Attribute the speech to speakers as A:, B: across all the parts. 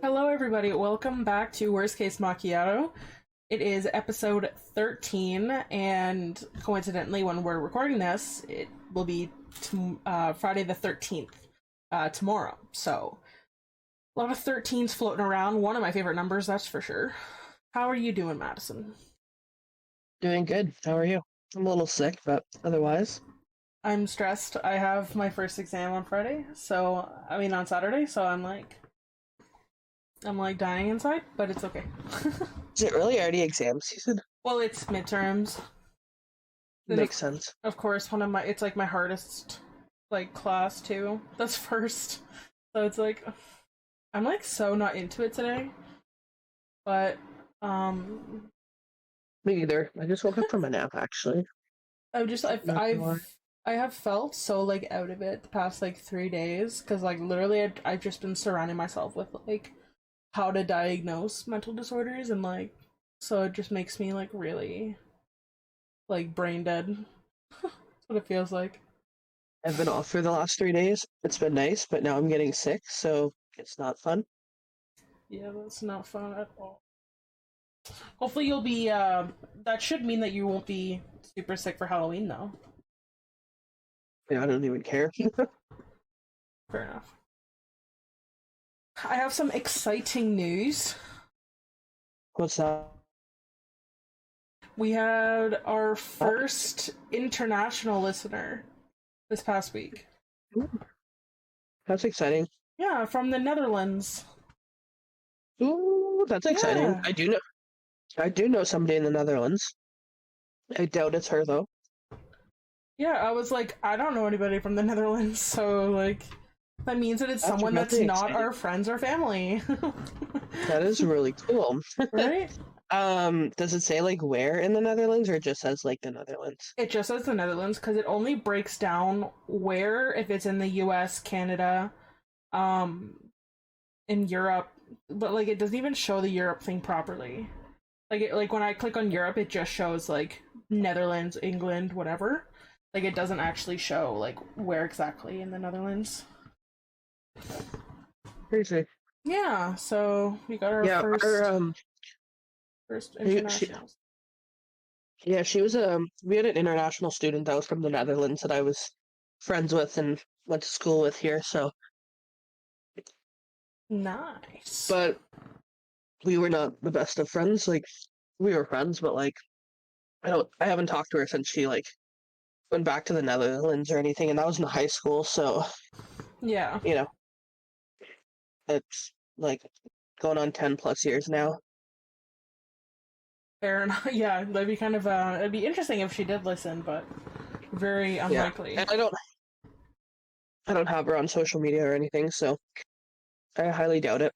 A: Hello, everybody. Welcome back to Worst Case Macchiato. It is episode 13, and coincidentally, when we're recording this, it will be Friday the 13th, tomorrow. So, a lot of 13s floating around. One of my favorite numbers, that's for sure. How are you doing, Madison?
B: Doing good. How are you? I'm a little sick, but otherwise.
A: I'm stressed. I have my first exam on Friday, on Saturday, so I'm like dying inside, but it's okay.
B: Is it really already exam season?
A: Well, it's midterms. And
B: Makes sense.
A: of course, it's like my hardest, like, class too. That's first. So it's like, I'm like so not into it today. But,
B: Me either. I just woke up from a nap, actually.
A: I have felt so, like, out of it the past, like, 3 days. Cause, like, literally, I've just been surrounding myself with, like, how to diagnose mental disorders. And, like, so it just makes me, like, really, like, brain dead. That's what it feels like.
B: I've been off for the last 3 days. It's been nice, but now I'm getting sick, so it's not fun.
A: Yeah, that's not fun at all. Hopefully you'll be, that should mean that you won't be super sick for Halloween, though.
B: Yeah, I don't even care.
A: Fair enough. I have some exciting news.
B: What's that?
A: We had our first international listener this past week.
B: Ooh, that's exciting.
A: Yeah, from the Netherlands.
B: Ooh, that's exciting.
A: Yeah.
B: I do know somebody in the Netherlands. I doubt it's her though.
A: Yeah, I was like, I don't know anybody from the Netherlands, so, like, that means that it's
B: That's
A: someone that's
B: really
A: not
B: exciting.
A: our friends or family.
B: That is really cool.
A: Right?
B: Does it say like where in the Netherlands, or it just says like the Netherlands?
A: It just says the Netherlands because it only breaks down where, if it's in the US, Canada, um, in Europe, but, like, it doesn't even show the Europe thing properly. Like when I click on Europe, it just shows, like, Netherlands, England, whatever. Like, it doesn't actually show, like, where exactly in the Netherlands.
B: Crazy.
A: Yeah, so we got our
B: Yeah,
A: first
B: she,
A: international.
B: she was we had an international student that was from the Netherlands that I was friends with and went to school with here, so
A: Nice.
B: but we were not the best of friends. Like we were friends, but like I haven't talked to her since she like went back to the Netherlands or anything, and that was in high school, so
A: Yeah.
B: you know, it's like going on 10 plus years now.
A: Fair enough. Yeah, that'd be kind of it'd be interesting if she did listen, but very unlikely.
B: And I don't have her on social media or anything, so I highly doubt it.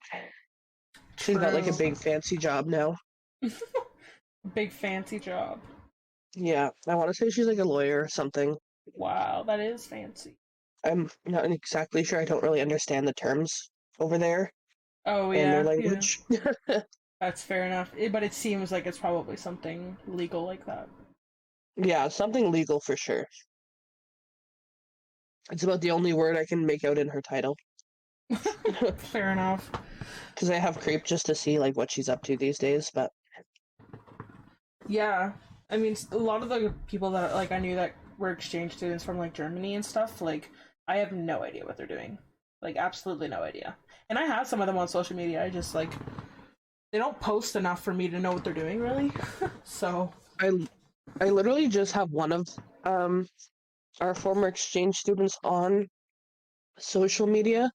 B: She's got like a
A: True.
B: big fancy job now.
A: Big fancy job.
B: Yeah, I want to say she's like a lawyer or something.
A: Wow, that is fancy.
B: I'm not exactly sure. I don't really understand the terms over there
A: Oh
B: and their
A: yeah, yeah.
B: language.
A: That's fair enough. But it seems like it's probably something legal like that.
B: Yeah, something legal for sure. It's about the only word I can make out in her title.
A: Fair enough.
B: Because I have creep just to see like what she's up to these days, but
A: Yeah, I mean, a lot of the people that, like, I knew that were exchange students from, like, Germany and stuff, like, I have no idea what they're doing. Like, absolutely no idea. And I have some of them on social media. I just, like, they don't post enough for me to know what they're doing, really. So
B: I literally just have one of our former exchange students on social media.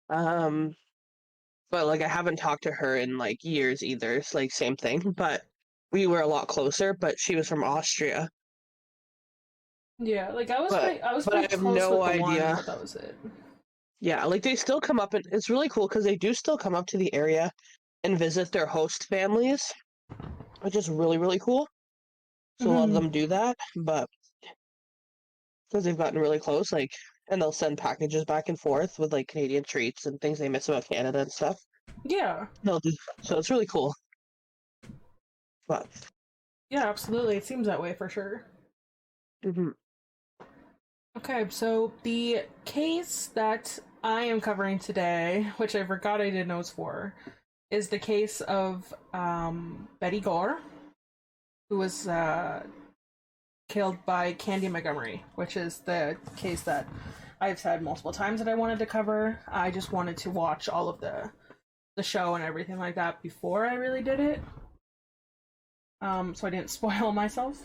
B: But like I haven't talked to her in like years either. It's like same thing, but we were a lot closer, but she was from Austria.
A: yeah, like, I was
B: But I
A: pretty
B: have
A: close
B: no
A: with the one,
B: idea.
A: but that was it.
B: Yeah, like they still come up and it's really cool because they do still come up to the area and visit their host families, which is really, really cool. So a lot of them do that, but because they've gotten really close, like, and they'll send packages back and forth with like Canadian treats and things they miss about Canada and stuff.
A: Yeah.
B: They'll do so it's really cool. But
A: Yeah, absolutely. It seems that way for sure.
B: mhm.
A: Okay, so the case that I am covering today, which I forgot I did notes for, is the case of Betty Gore, who was killed by Candy Montgomery, which is the case that I've said multiple times that I wanted to cover. I just wanted to watch all of the show and everything like that before I really did it, so I didn't spoil myself.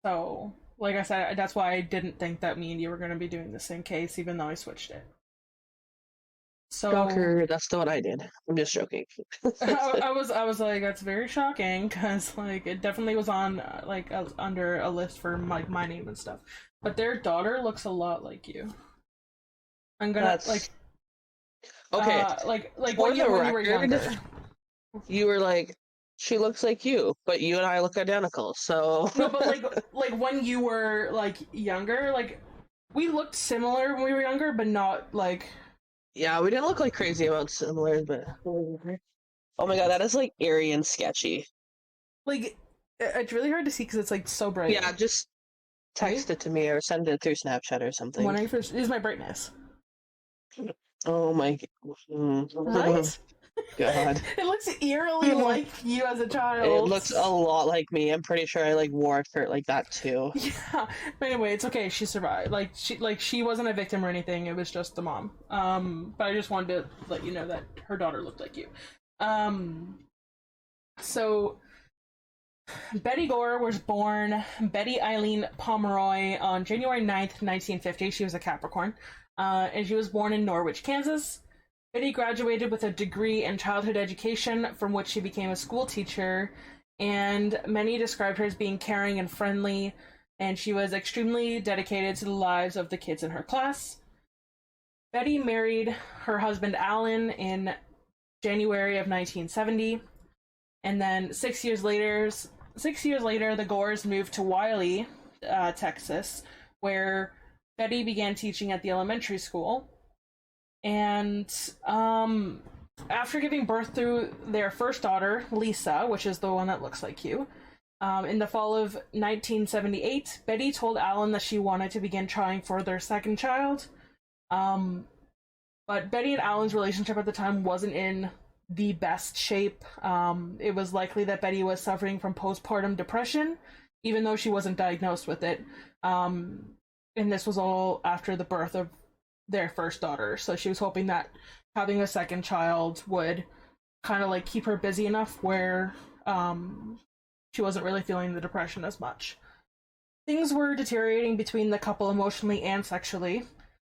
A: So, like I said, that's why I didn't think that me and you were going to be doing the same case, even though I switched it. So,
B: Shocker, that's not what I did. I'm just joking.
A: I was like, that's very shocking, because like it definitely was on under a list for like my name and stuff. But their daughter looks a lot like you. I'm gonna
B: okay.
A: Like
B: For
A: when
B: the
A: you were
B: record,
A: younger.
B: you were like, she looks like you, but you and I look identical. So
A: No, but like when you were like younger, like we looked similar when we were younger, but not like.
B: yeah, we didn't look like crazy amounts similar, but oh my god, that is like eerie and sketchy.
A: Like it's really hard to see because it's like so bright.
B: Yeah, just text it to me or send it through Snapchat or something.
A: When I first, this is my brightness.
B: Oh my
A: Right?
B: god.
A: It looks eerily like you as a child.
B: It looks a lot like me. I'm pretty sure I like wore it like that too.
A: Yeah. But anyway, it's okay. She survived. She wasn't a victim or anything. It was just the mom. But I just wanted to let you know that her daughter looked like you. So Betty Gore was born Betty Eileen Pomeroy on January 9th, 1950. She was a Capricorn. And she was born in Norwich, Kansas. Betty graduated with a degree in childhood education, from which she became a school teacher, and many described her as being caring and friendly, and she was extremely dedicated to the lives of the kids in her class. Betty married her husband Alan in January of 1970, and then 6 years later, the Gores moved to Wiley, Texas, where Betty began teaching at the elementary school. And after giving birth to their first daughter, Lisa, which is the one that looks like you, in the fall of 1978, Betty told Alan that she wanted to begin trying for their second child. But Betty and Alan's relationship at the time wasn't in the best shape. It was likely that Betty was suffering from postpartum depression, even though she wasn't diagnosed with it. And this was all after the birth of their first daughter, so she was hoping that having a second child would kind of like keep her busy enough where she wasn't really feeling the depression as much. Things were deteriorating between the couple emotionally and sexually,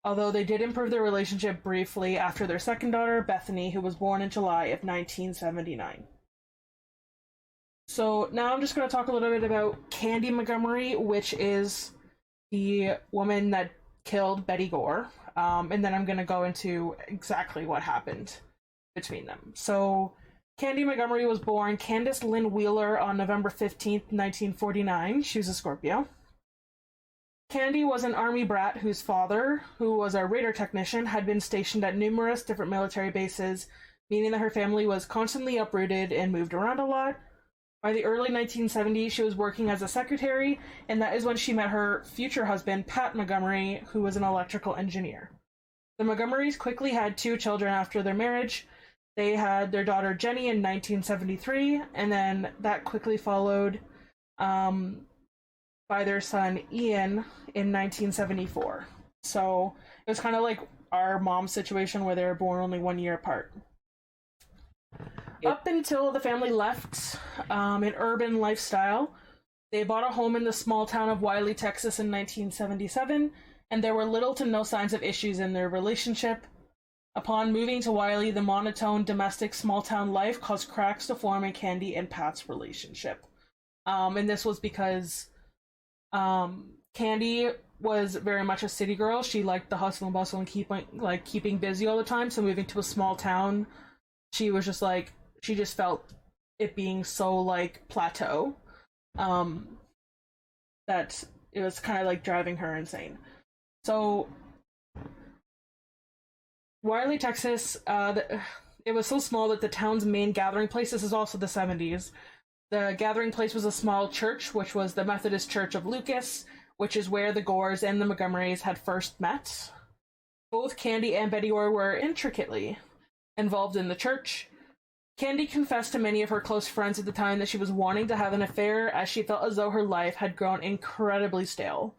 A: although they did improve their relationship briefly after their second daughter, Bethany, who was born in July of 1979. So now I'm just going to talk a little bit about Candy Montgomery, which is the woman that killed Betty Gore. And then I'm going to go into exactly what happened between them. So, Candy Montgomery was born Candace Lynn Wheeler on November 15th, 1949. She was a Scorpio. Candy was an army brat whose father, who was a radar technician, had been stationed at numerous different military bases, meaning that her family was constantly uprooted and moved around a lot. By the early 1970s, she was working as a secretary, and that is when she met her future husband, Pat Montgomery, who was an electrical engineer. The Montgomerys quickly had 2 children after their marriage. They had their daughter Jenny in 1973, and then that quickly followed by their son Ian in 1974. So it was kind of like our mom's situation where they were born only 1 year apart. Up until the family left an urban lifestyle, they bought a home in the small town of Wiley, Texas in 1977, and there were little to no signs of issues in their relationship. Upon moving to Wiley, the monotone domestic small town life caused cracks to form in Candy and Pat's relationship. And this was because Candy was very much a city girl. She liked the hustle and bustle and keeping busy all the time, so moving to a small town, she was just like, she just felt it being so like plateau that it was kind of like driving her insane. So Wiley, Texas, it was so small that the town's main gathering place, this is also the 70s, the gathering place was a small church, which was the Methodist Church of Lucas, which is where the Gores and the Montgomerys had first met. Both Candy and Betty Gore were intricately involved in the church. Candy confessed to many of her close friends at the time that she was wanting to have an affair, as she felt as though her life had grown incredibly stale.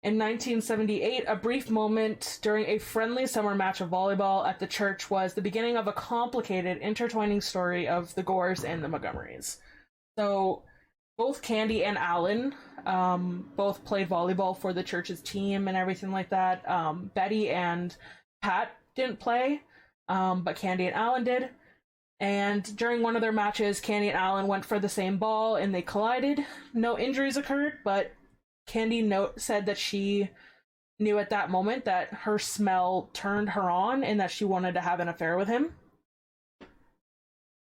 A: In 1978, a brief moment during a friendly summer match of volleyball at the church was the beginning of a complicated, intertwining story of the Gores and the Montgomerys. So, both Candy and Alan both played volleyball for the church's team and everything like that. Betty and Pat didn't play, but Candy and Alan did. And during one of their matches, Candy and Alan went for the same ball and they collided. No injuries occurred, but Candy said that she knew at that moment that her smell turned her on and that she wanted to have an affair with him.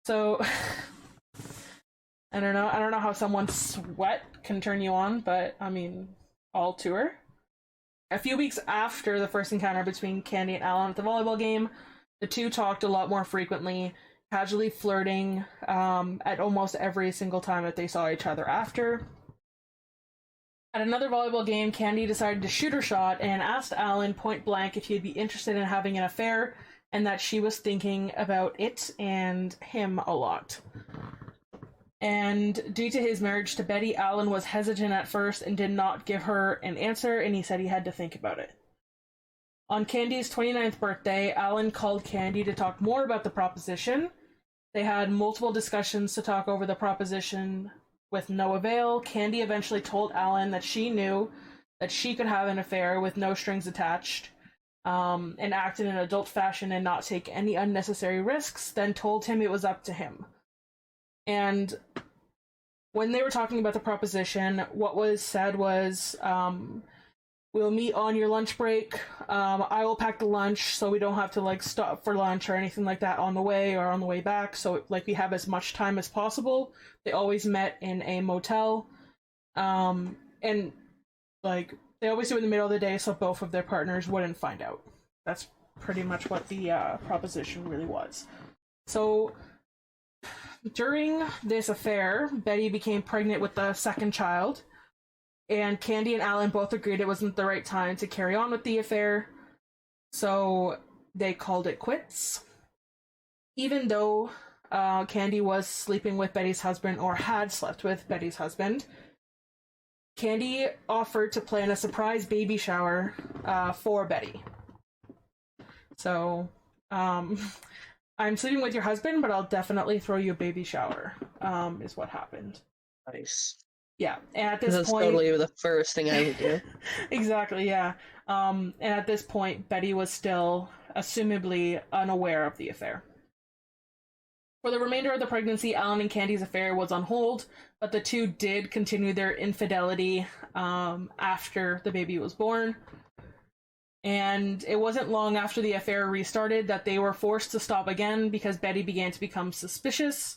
A: So, I don't know how someone's sweat can turn you on, but I mean, all to her. A few weeks after the first encounter between Candy and Alan at the volleyball game, the two talked a lot more frequently, casually flirting at almost every single time that they saw each other after. At another volleyball game, Candy decided to shoot her shot and asked Alan point blank if he'd be interested in having an affair, and that she was thinking about it and him a lot. And due to his marriage to Betty, Alan was hesitant at first and did not give her an answer, and he said he had to think about it. On Candy's 29th birthday, Alan called Candy to talk more about the proposition. They had multiple discussions to talk over the proposition with no avail. Candy eventually told Alan that she knew that she could have an affair with no strings attached, and act in an adult fashion and not take any unnecessary risks, then told him it was up to him. And when they were talking about the proposition, what was said was, we'll meet on your lunch break. I will pack the lunch so we don't have to stop for lunch or anything like that on the way or on the way back. So we have as much time as possible. They always met in a motel. And they always do it in the middle of the day so both of their partners wouldn't find out. That's pretty much what the proposition really was. So during this affair, Betty became pregnant with the second child. And Candy and Alan both agreed it wasn't the right time to carry on with the affair, so they called it quits. Even though Candy was sleeping with Betty's husband, or had slept with Betty's husband, Candy offered to plan a surprise baby shower for Betty. So, I'm sleeping with your husband, but I'll definitely throw you a baby shower, is what happened.
B: Nice.
A: Yeah, and at this
B: That's
A: point...
B: totally the first thing I would do.
A: Exactly, yeah. And at this point, Betty was still, assumably, unaware of the affair. For the remainder of the pregnancy, Alan and Candy's affair was on hold, but the two did continue their infidelity after the baby was born. And it wasn't long after the affair restarted that they were forced to stop again because Betty began to become suspicious.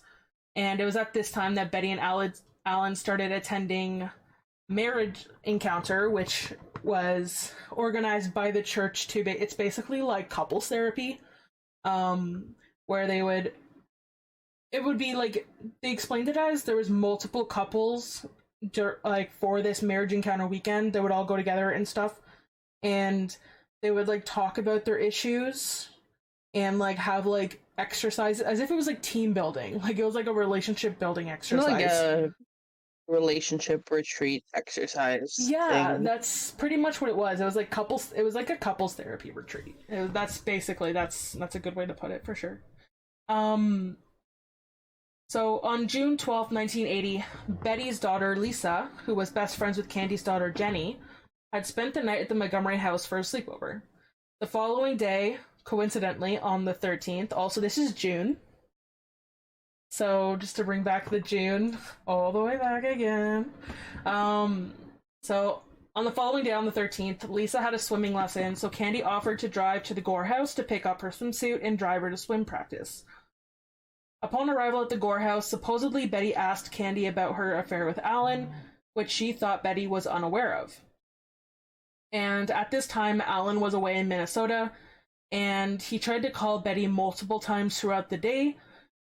A: And it was at this time that Betty and Alan started attending Marriage Encounter, which was organized by the church it's basically like couples therapy, where it would be they explained it as there was multiple couples for this Marriage Encounter weekend that would all go together and stuff, and they would talk about their issues and have exercises as if it was team building, it was a relationship building exercise,
B: like a relationship retreat exercise.
A: Yeah,
B: thing.
A: that's pretty much what it was. It was couples. It was a couples therapy retreat. That's a good way to put it for sure. So on June 12th, 1980, Betty's daughter Lisa, who was best friends with Candy's daughter Jenny, had spent the night at the Montgomery house for a sleepover. The following day, coincidentally, on the 13th, also this is June. So just to bring back the June all the way back again. So on the following day, on the 13th, Lisa had a swimming lesson, so Candy offered to drive to the Gore house to pick up her swimsuit and drive her to swim practice. Upon arrival at the Gore house, supposedly Betty asked Candy about her affair with Alan, which she thought Betty was unaware of. And at this time, Alan was away in Minnesota, and he tried to call Betty multiple times throughout the day,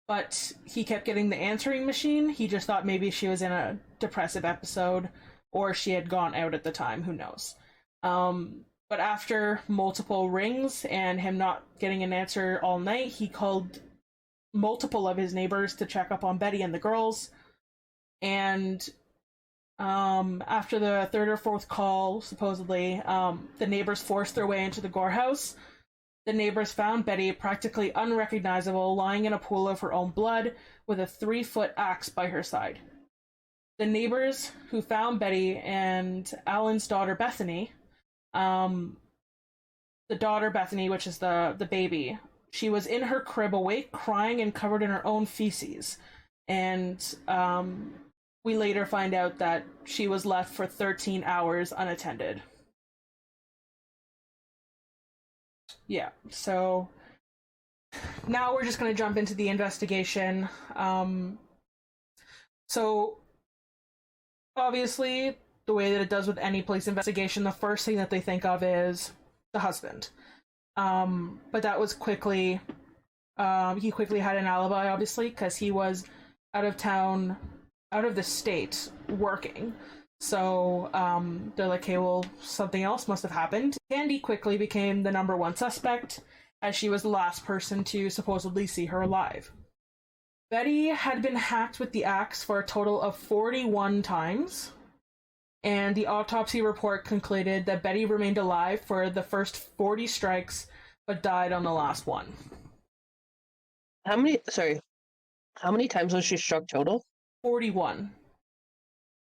A: but he kept getting the answering machine. He just thought maybe she was in a depressive episode, or she had gone out at the time, who knows. But after multiple rings and him not getting an answer all night, he called multiple of his neighbors to check up on Betty and the girls. And after the third or fourth call, supposedly, the neighbors forced their way into the Gore house. The neighbors found Betty practically unrecognizable, lying in a pool of her own blood with a 3-foot axe by her side. The neighbors who found Betty and Alan's daughter Bethany, the daughter Bethany, which is the baby, she was in her crib awake, crying and covered in her own feces. And we later find out that she was left for 13 hours unattended. Yeah, so now we're just going to jump into the investigation. So obviously, the way that it does with any police investigation, the first thing that they think of is the husband. But that was quickly, he quickly had an alibi, obviously, because he was out of town, out of the state, working. So they're like, hey, well, something else must have happened. Candy quickly became the number one suspect, as she was the last person to supposedly see her alive. Betty had been hacked with the axe for a total of 41 times, and the autopsy report concluded that Betty remained alive for the first 40 strikes, but died on the last one.
B: How many times was she struck total?
A: 41.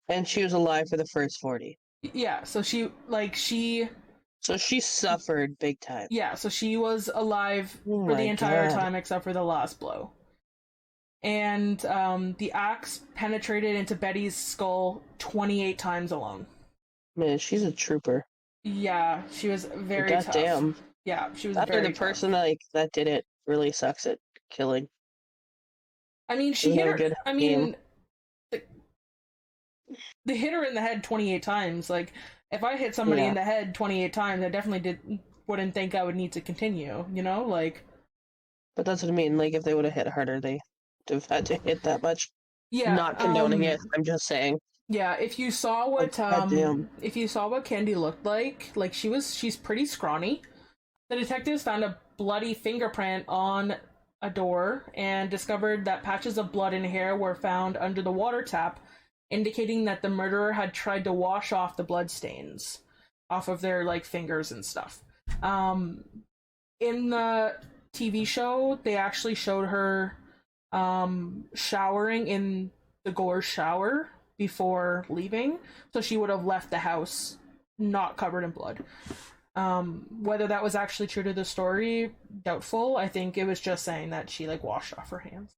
B: And she was alive for the first 40.
A: Yeah, so she
B: suffered big time.
A: Yeah, so she was alive for the entire time except for the last blow. And the axe penetrated into Betty's skull 28 times alone.
B: Man, she's a trooper.
A: Yeah, she was very tough.
B: Goddamn.
A: Yeah, she was
B: After
A: very
B: the
A: tough.
B: person that did it really sucks at killing.
A: I mean, she hit her. I mean, they hit her in the head 28 times. Like, if I hit somebody in the head 28 times, I definitely wouldn't think I would need to continue, you know? Like.
B: But that's what I mean. Like, if they would have hit harder, they would have had to hit that much.
A: Yeah.
B: Not condoning it. I'm just saying.
A: Yeah, if you saw what Candy looked like she's pretty scrawny. The detectives found a bloody fingerprint on a door and discovered that patches of blood and hair were found under the water tap, indicating that the murderer had tried to wash off the blood stains off of their fingers and stuff. In the TV show, they actually showed her showering in the Gore shower before leaving, so she would have left the house not covered in blood. Whether that was actually true to the story, doubtful. I think it was just saying that she washed off her hands.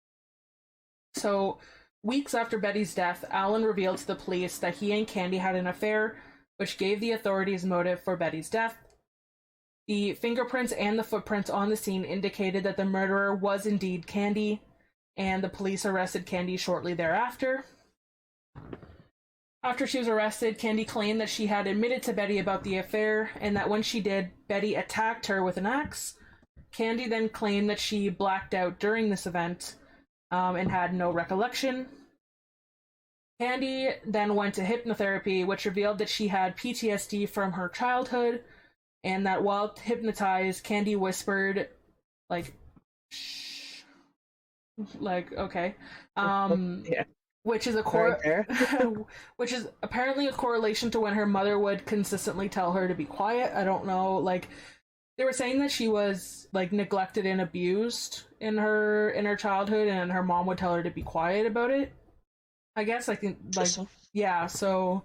A: So weeks after Betty's death, Alan revealed to the police that he and Candy had an affair, which gave the authorities motive for Betty's death. The fingerprints and the footprints on the scene indicated that the murderer was indeed Candy, and the police arrested Candy shortly thereafter. After she was arrested, Candy claimed that she had admitted to Betty about the affair, and that when she did, Betty attacked her with an axe. Candy then claimed that she blacked out during this event, and had no recollection. Candy then went to hypnotherapy, which revealed that she had PTSD from her childhood, and that while hypnotized, Candy whispered, shh, okay,
B: yeah.
A: Which is which is apparently a correlation to when her mother would consistently tell her to be quiet. I don't know, they were saying that she was neglected and abused in her childhood, and her mom would tell her to be quiet about it. I guess yeah, so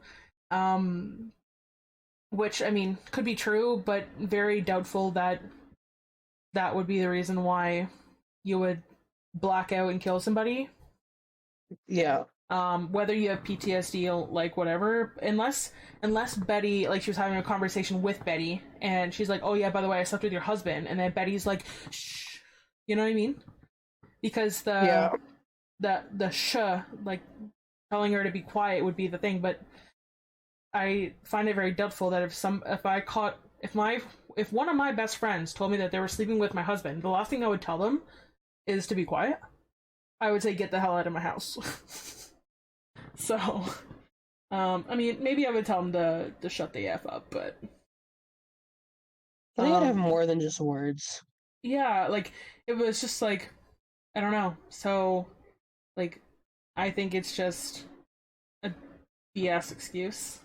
A: which I mean could be true, but very doubtful that that would be the reason why you would black out and kill somebody.
B: Yeah.
A: Whether you have PTSD, whatever, unless Betty, she was having a conversation with Betty, and she's like, oh yeah, by the way, I slept with your husband, and then Betty's like, shh, you know what I mean? Because the shh, telling her to be quiet would be the thing, but I find it very doubtful that if one of my best friends told me that they were sleeping with my husband, the last thing I would tell them is to be quiet. I would say, get the hell out of my house. So, I mean, maybe I would tell him to shut the F up, but
B: I think I'd have
A: um,
B: more than just words.
A: yeah, like it was just like I don't know. So like I think it's just a BS excuse.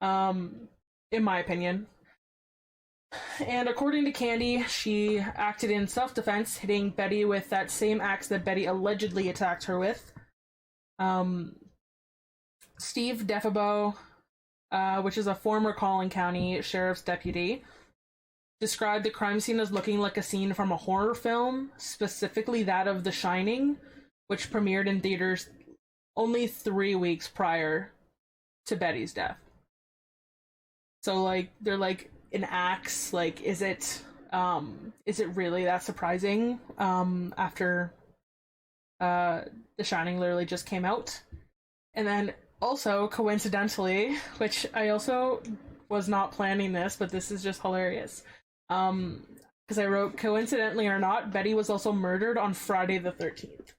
A: Um, in my opinion. And according to Candy, she acted in self-defense, hitting Betty with that same axe that Betty allegedly attacked her with. Um, Steve Defabo, which is a former Collin County Sheriff's deputy, described the crime scene as looking like a scene from a horror film, specifically that of The Shining, which premiered in theaters only 3 weeks prior to Betty's death. So like they're like an axe, like is it really that surprising after The Shining literally just came out? And then also coincidentally, which I also was not planning this, but this is just hilarious. Because I wrote coincidentally or not, Betty was also murdered on Friday the 13th.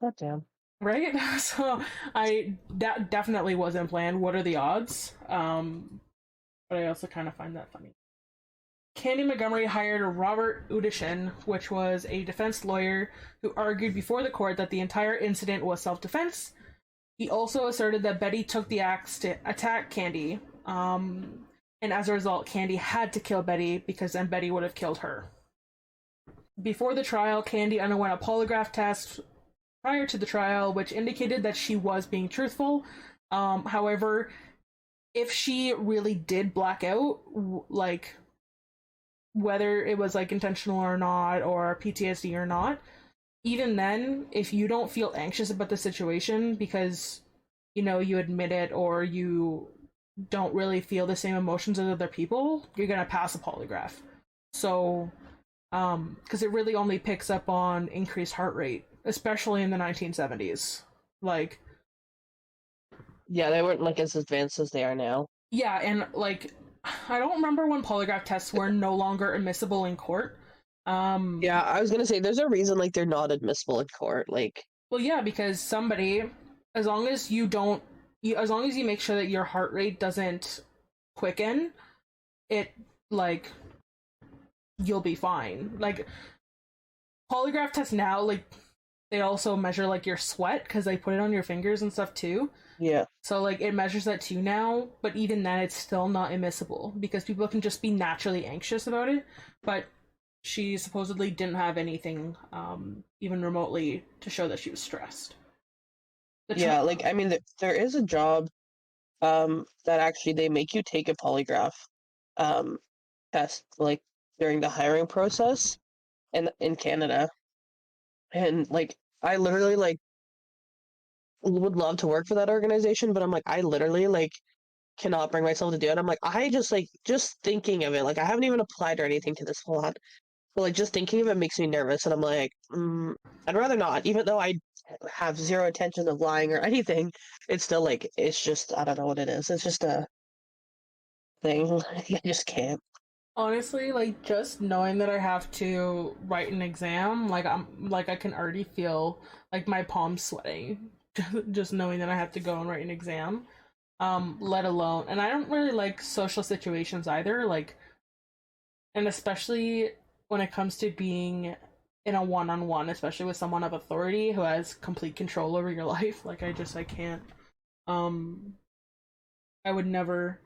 B: God damn.
A: Right? So that definitely wasn't planned. What are the odds? But I also kind of find that funny. Candy Montgomery hired Robert Udishin, which was a defense lawyer who argued before the court that the entire incident was self-defense. He also asserted that Betty took the axe to attack Candy, and as a result, Candy had to kill Betty because then Betty would have killed her. Before the trial, Candy underwent a polygraph test prior to the trial, which indicated that she was being truthful. However, if she really did black out, like whether it was like intentional or not, or PTSD or not, even then, if you don't feel anxious about the situation because you admit it or you don't really feel the same emotions as other people, you're gonna pass a polygraph. So, because it really only picks up on increased heart rate, especially in the 1970s. Like,
B: Yeah, they weren't like as advanced as they are now.
A: yeah, and like, I don't remember when polygraph tests were no longer admissible in court.
B: Yeah, I was gonna say there's a reason like they're not admissible in court. Like,
A: Well, yeah, because somebody, as long as you don't, as long as you make sure that your heart rate doesn't quicken, it like you'll be fine. Like polygraph tests now, like they also measure like your sweat because they put it on your fingers and stuff too.
B: yeah,
A: So like it measures that too now, but even then it's still not admissible because people can just be naturally anxious about it. But she supposedly didn't have anything even remotely to show that she was stressed.
B: yeah. Like, I mean, there is a job that actually they make you take a polygraph um test like during the hiring process in Canada, and like I literally like would love to work for that organization, but I'm like I literally like cannot bring myself to do it. I'm like just thinking of it, like I haven't even applied or anything to this whole lot. But like just thinking of it makes me nervous, and I'm like, I'd rather not. Even though I have zero intention of lying or anything, it's still like it's just I don't know what it is. It's just a thing. I just can't.
A: Honestly, like just knowing that I have to write an exam, like I can already feel like my palms sweating. Just knowing that I have to go and write an exam. Let alone, and I don't really like social situations either, like, and especially when it comes to being in a one-on-one, especially with someone of authority who has complete control over your life. Like I can't. Um I would never,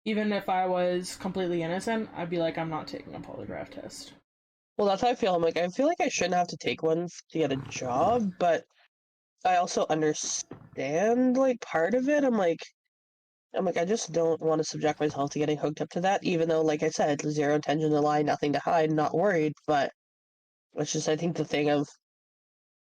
A: even if I was completely innocent, I'd be like, I'm not taking a polygraph test.
B: Well, that's how I feel. I'm like I feel like I shouldn't have to take one to get a job, but I also understand like part of it. I'm like I just don't want to subject myself to getting hooked up to that, even though, like I said, zero intention to lie, nothing to hide, not worried. But it's just I think the thing of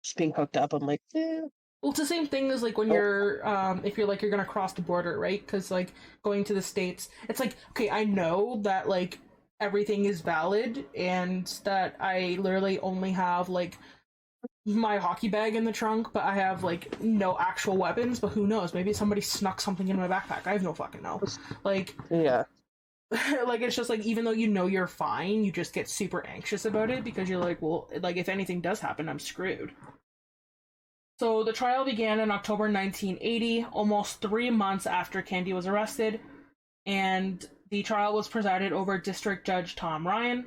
B: just being hooked up. I'm like,
A: Well, it's the same thing as like when
B: oh,
A: you're, if you're like you're gonna cross the border, right? Because like going to the states, it's like okay, I know that like everything is valid and that I literally only have like my hockey bag in the trunk, but I have like no actual weapons. But who knows? Maybe somebody snuck something in my backpack. I have no fucking know. Like,
B: yeah.
A: like it's just like even though you know you're fine, you just get super anxious about it because you're like, well, like if anything does happen, I'm screwed. So the trial began in October 1980, almost 3 months after Candy was arrested, and the trial was presided over District Judge Tom Ryan.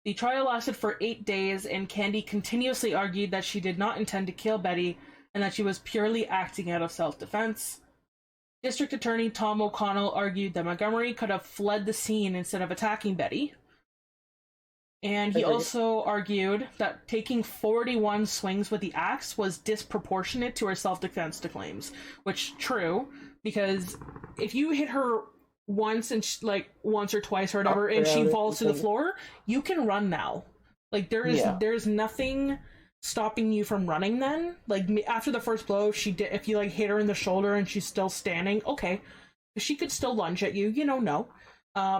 A: The trial lasted for 8 days, and Candy continuously argued that she did not intend to kill Betty and that she was purely acting out of self-defense. District Attorney Tom O'Connell argued that Montgomery could have fled the scene instead of attacking Betty. And he also argued that taking 41 swings with the axe was disproportionate to her self-defense claims, which true, because if you hit her once and once or twice or whatever, and she falls to the floor, you can run now. Like there's nothing stopping you from running. Then, like after the first blow, if you hit her in the shoulder and she's still standing, okay, she could still lunge at you. No,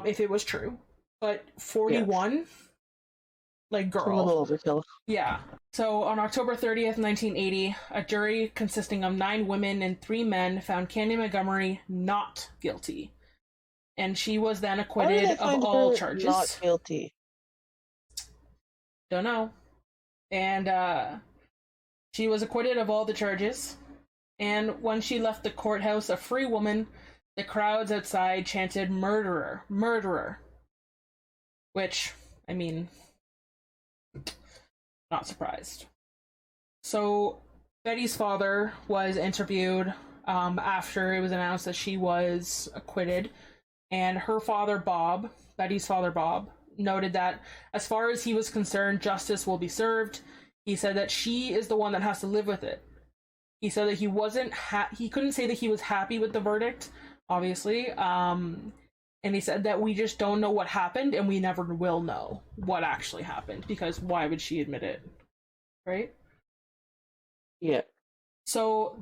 A: if it was true, but 41. Yeah. Like, girl.
B: It's a little overkill.
A: Yeah. So, on October 30th, 1980, a jury consisting of 9 women and 3 men found Candy Montgomery not guilty. And she was then acquitted of all charges.
B: Not guilty.
A: Don't know. And, she was acquitted of all the charges. And when she left the courthouse a free woman, the crowds outside chanted, "Murderer, murderer." Which, I mean, not surprised. So Betty's father was interviewed after it was announced that she was acquitted, and her father Bob, Betty's father Bob, noted that as far as he was concerned, justice will be served. He said that she is the one that has to live with it. He said that he couldn't say that he was happy with the verdict, obviously. And he said that we just don't know what happened, and we never will know what actually happened, because why would she admit it? Right?
B: Yeah.
A: So,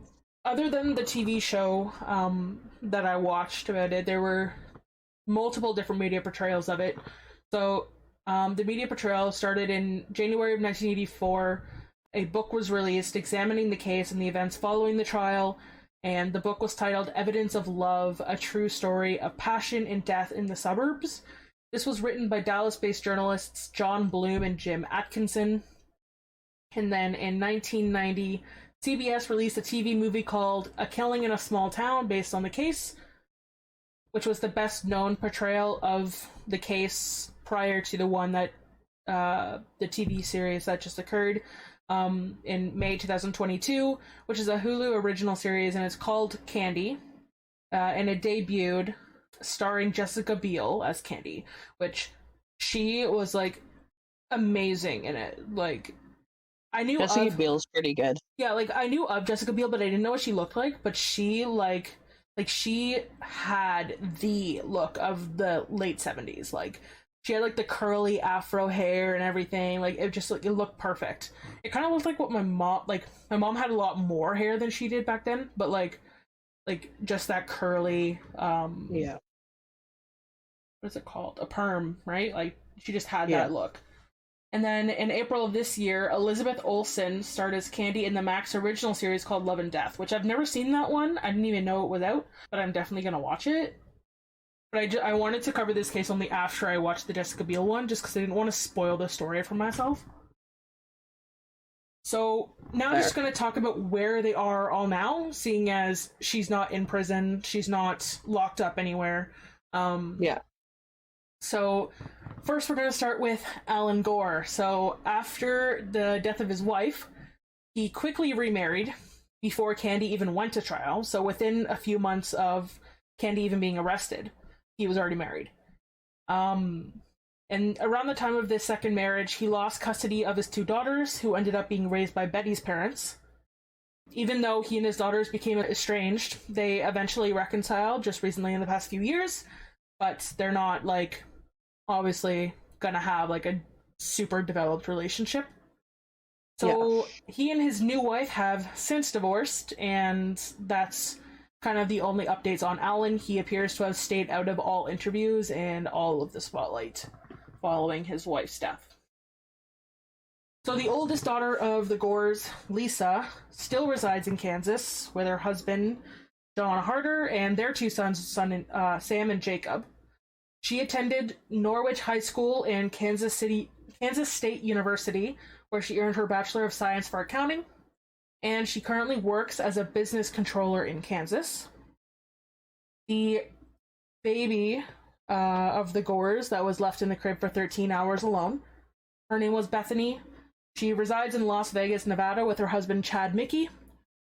A: other than the TV show that I watched about it, there were multiple different media portrayals of it. So, the media portrayal started in January of 1984. A book was released examining the case and the events following the trial, and the book was titled Evidence of Love, A True Story of Passion and Death in the Suburbs. This was written by Dallas-based journalists John Bloom and Jim Atkinson. And then in 1990, CBS released a TV movie called A Killing in a Small Town based on the case, which was the best known portrayal of the case prior to the one that the TV series that just occurred in May 2022, which is a Hulu original series, and it's called Candy, and it debuted starring Jessica Biel as Candy, which she was amazing in it. I knew
B: Jessica Biel's pretty good. Yeah,
A: I knew of Jessica Biel, but I didn't know what she looked like. But she she had the look of the late 70s. She had the curly afro hair and everything. It looked perfect. It kind of looked like what my mom had a lot more hair than she did back then, but just that curly
B: yeah.
A: What is it called? A perm, right? She just had that look. And then in April of this year, Elizabeth Olsen starred as Candy in the Max original series called Love and Death, which I've never seen that one. I didn't even know it was out, but I'm definitely gonna watch it. But I wanted to cover this case only after I watched the Jessica Biel one, just because I didn't want to spoil the story for myself. So now I'm just going to talk about where they are all now, seeing as she's not in prison, she's not locked up anywhere.
B: Yeah.
A: So first we're going to start with Alan Gore. So after the death of his wife, he quickly remarried before Candy even went to trial. So within a few months of Candy even being arrested, he was already married. And around the time of this second marriage, he lost custody of his 2 daughters, who ended up being raised by Betty's parents. Even though he and his daughters became estranged, they eventually reconciled just recently in the past few years, but they're not, obviously gonna have, a super developed relationship. So he and his new wife have since divorced, and that's kind of the only updates on Alan. He appears to have stayed out of all interviews and all of the spotlight following his wife's death. So the oldest daughter of the Gores, Lisa, still resides in Kansas with her husband, John Harder, and their 2 sons, Sam and Jacob. She attended Norwich High School and Kansas State University, where she earned her Bachelor of Science for Accounting. and she currently works as a business controller in Kansas. The baby of the Gores that was left in the crib for 13 hours alone, her name was Bethany. She resides in Las Vegas, Nevada with her husband Chad Mickey.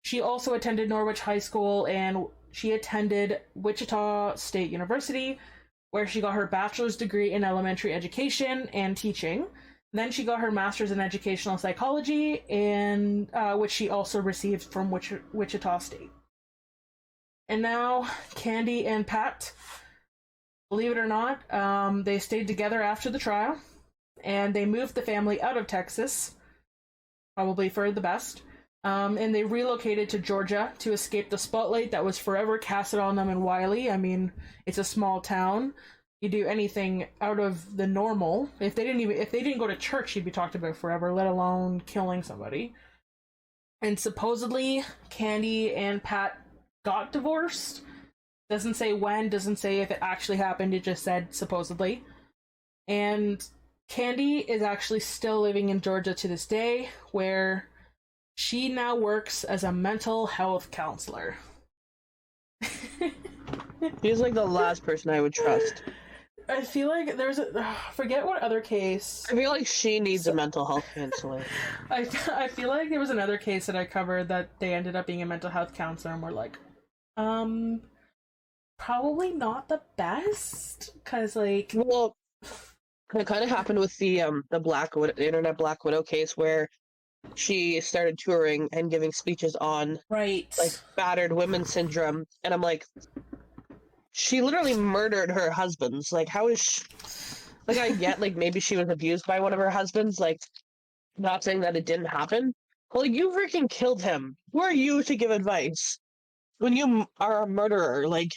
A: She also attended Norwich High School, and she attended Wichita State University, where she got her bachelor's degree in elementary education and teaching. Then she got her master's in educational psychology, and which she also received from Wichita State. And now Candy and Pat, believe it or not, they stayed together after the trial, and they moved the family out of Texas, probably for the best. And they relocated to Georgia to escape the spotlight that was forever casted on them in Wiley. I mean, it's a small town. You do anything out of the normal. If they didn't go to church, you'd be talked about forever, let alone killing somebody. And supposedly, Candy and Pat got divorced. Doesn't say when, doesn't say if it actually happened, it just said supposedly. And Candy is actually still living in Georgia to this day, where she now works as a mental health counselor.
B: She's like the last person I would trust.
A: I feel like there's forget what other case.
B: I feel like she needs a mental health counselor.
A: I feel like there was another case that I covered that they ended up being a mental health counselor, and we're like, probably not the best, because like,
B: well, it kind of happened with the Black Widow, the Internet Black Widow case, where she started touring and giving speeches on
A: right,
B: like battered women syndrome, and I'm like, she literally murdered her husbands. Like, how is she... like, I get like maybe she was abused by one of her husbands, like, not saying that it didn't happen, but like, you freaking killed him. Who are you to give advice when you are a murderer? Like,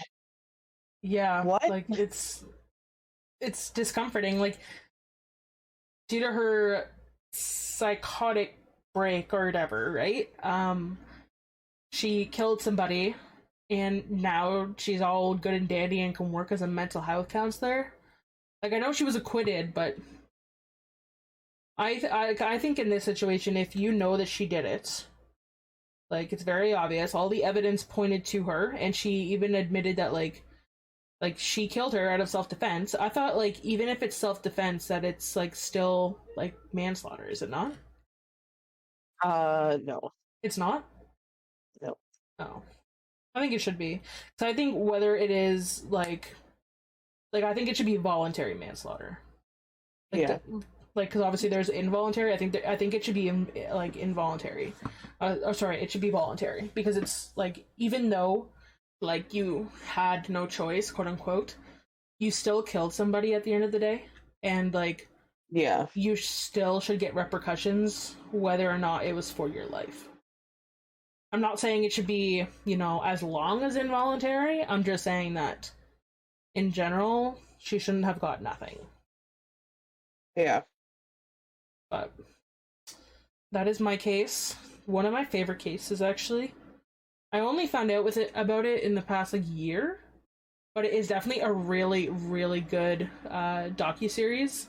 A: yeah,
B: what?
A: Like, it's discomforting. Like, due to her psychotic break or whatever, right? She killed somebody, and now she's all good and dandy and can work as a mental health counselor. Like, I know she was acquitted, but I think in this situation, if you know that she did it, like, it's very obvious. All the evidence pointed to her, and she even admitted that, like she killed her out of self-defense. I thought, like, even if it's self-defense, that it's, like, still, like, manslaughter, is it not?
B: No.
A: It's not?
B: No.
A: Oh. I think it should be. So I think whether it is, like, I think it should be voluntary manslaughter. Like,
B: yeah.
A: Because obviously there's involuntary. I think it should be, involuntary. It should be voluntary. Because it's, like, even though, like, you had no choice, quote unquote, you still killed somebody at the end of the day, and like,
B: yeah,
A: you still should get repercussions whether or not it was for your life. I'm not saying it should be, as long as involuntary. I'm just saying that in general she shouldn't have got nothing.
B: Yeah,
A: but that is my case. One of my favorite cases, actually. I only found out about it in the past year, but it is definitely a really, really good docuseries.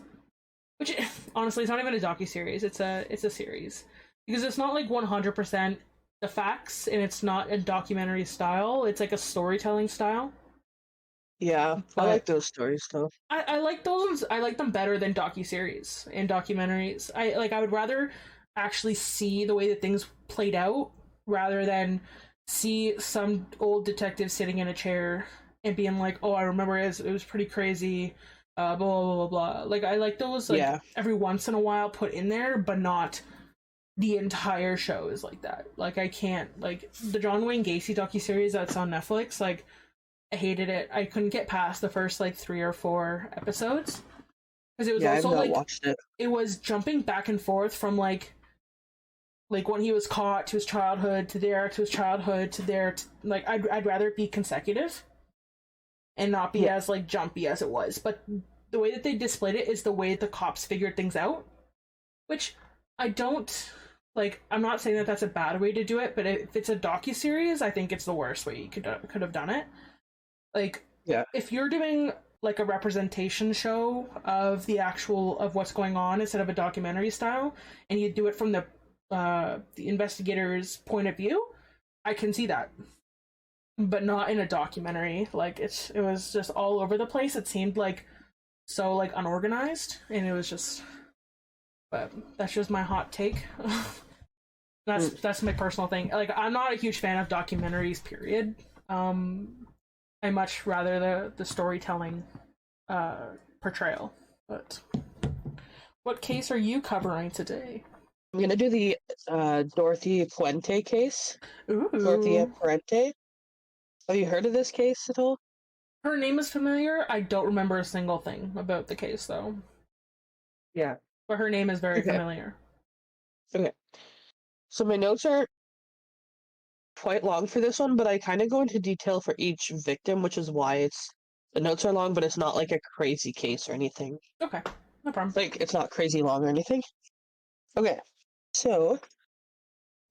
A: Which, honestly, it's not even a docuseries. It's a series, because it's not like 100% the facts, and it's not a documentary style. It's like a storytelling style.
B: Yeah, I like those stories though.
A: I like those. I like them better than docuseries and documentaries. I would rather actually see the way that things played out rather than see some old detective sitting in a chair and being like, "Oh, I remember it was pretty crazy." Blah blah blah blah. Like, I like those, like, every once in a while put in there, but not the entire show is like that. Like, I can't, like, the John Wayne Gacy docuseries that's on Netflix, like, I hated it. I couldn't get past the first, like, 3 or 4 episodes. Because it was also, like,
B: watched it.
A: It was jumping back and forth from, like when he was caught to his childhood to there, to his childhood to there. Like, I'd rather it be consecutive and not be as, like, jumpy as it was. But the way that they displayed it is the way the cops figured things out. Which, I don't... Like, I'm not saying that that's a bad way to do it, but if it's a docuseries, I think it's the worst way you could have done it. Like, if you're doing, like, a representation show of the actual... of what's going on instead of a documentary style, and you do it from the the investigator's point of view, I can see that, but not in a documentary. Like it was just all over the place. It seemed like so like unorganized, and it was just. But that's just my hot take. That's my personal thing. Like I'm not a huge fan of documentaries. Period. I much rather the storytelling portrayal. But what case are you covering today?
B: I'm gonna do the Dorothea Puente case.
A: Ooh.
B: Dorothea Puente. Have you heard of this case at all?
A: Her name is familiar. I don't remember a single thing about the case though.
B: Yeah.
A: But her name is very familiar.
B: Okay. So my notes are quite long for this one, but I kind of go into detail for each victim, which is why the notes are long, but it's not like a crazy case or anything.
A: Okay, no problem.
B: Like, it's not crazy long or anything. Okay, so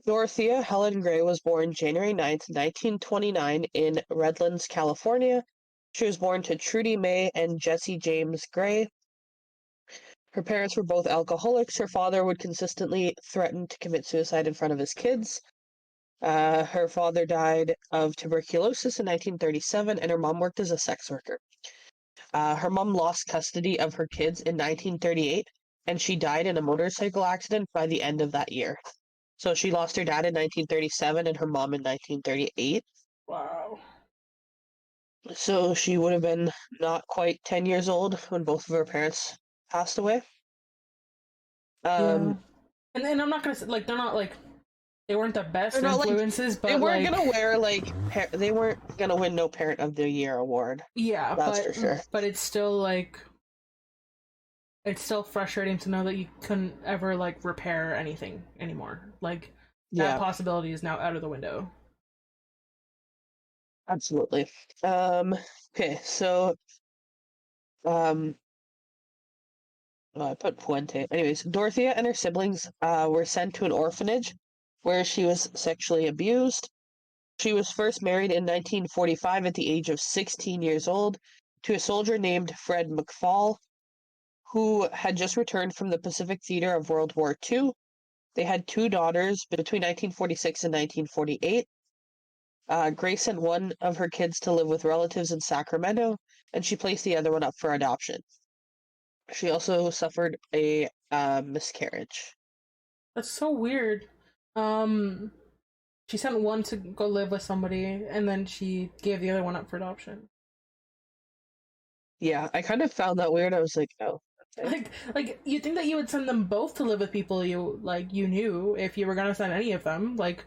B: Dorothea Helen Gray was born January 9th, 1929 in Redlands, California. She was born to Trudy May and Jesse James Gray. Her parents were both alcoholics. Her father would consistently threaten to commit suicide in front of his kids. Her father died of tuberculosis in 1937, and her mom worked as a sex worker. Her mom lost custody of her kids in 1938, and she died in a motorcycle accident by the end of that year. So she lost her dad in 1937 and her mom in 1938.
A: Wow.
B: So she would have been not quite 10 years old when both of her parents passed away.
A: Yeah. And I'm not gonna say, like, they're not like they weren't the best influences,
B: like,
A: but
B: they weren't
A: like,
B: gonna wear they weren't gonna win no Parent of the Year award.
A: Yeah,
B: that's for sure.
A: But it's still like it's still frustrating to know that you couldn't ever like repair anything anymore. Like that possibility is now out of the window.
B: Absolutely. Okay, so I put Puente. Anyways, Dorothea and her siblings were sent to an orphanage where she was sexually abused. She was first married in 1945 at the age of 16 years old to a soldier named Fred McFall, who had just returned from the Pacific Theater of World War II. They had two daughters between 1946 and 1948. Grace sent one of her kids to live with relatives in Sacramento, and she placed the other one up for adoption. She also suffered a miscarriage.
A: That's so weird. She sent one to go live with somebody, and then she gave the other one up for adoption.
B: Yeah, I kind of found that weird. I was like, oh.
A: Okay. Like you think that you would send them both to live with people you knew if you were gonna send any of them. Like,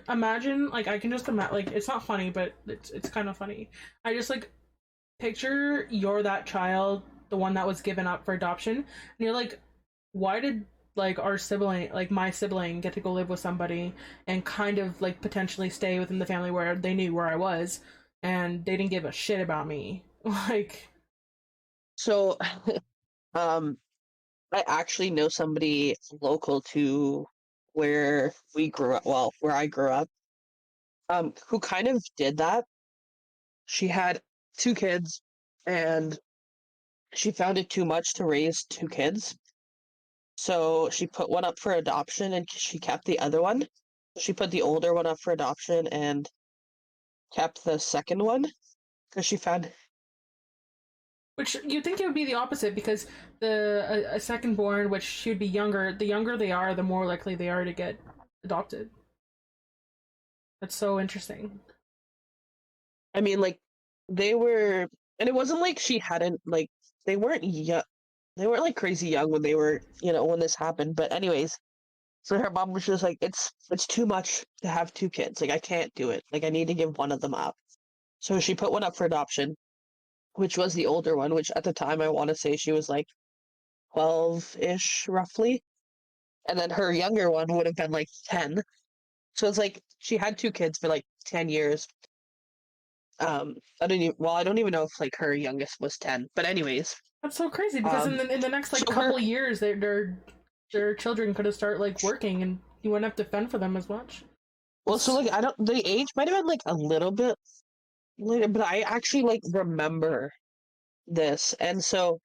A: imagine, like, I can just imagine, like, it's not funny, but it's kind of funny. I just like picture you're that child, the one that was given up for adoption, and you're like, why did like our sibling, like my sibling, get to go live with somebody and kind of like potentially stay within the family where they knew where I was and they didn't give a shit about me? Like,
B: so I actually know somebody local to where we grew up, well, where I grew up, who kind of did that. She had two kids and she found it too much to raise two kids. So she put one up for adoption and she kept the other one. She put the older one up for adoption and kept the second one because she found.
A: Which you'd think it would be the opposite, because a second born, which should be younger, the younger they are, the more likely they are to get adopted. That's so interesting.
B: I mean, like, they were, and it wasn't like she hadn't, like, they weren't young. They weren't like crazy young when they were, when this happened. But anyways, so her mom was just like, it's too much to have two kids. Like, I can't do it. Like, I need to give one of them up. So she put one up for adoption, which was the older one, which at the time I want to say she was like 12-ish, roughly. And then her younger one would have been like 10. So it's like she had two kids for like 10 years. I don't even know if like her youngest was 10. But anyways.
A: That's so crazy, because in the next like couple of years their children could have started like working and you wouldn't have to fend for them as much.
B: Well, so like the age might have been like a little bit later, but I actually like remember this. And so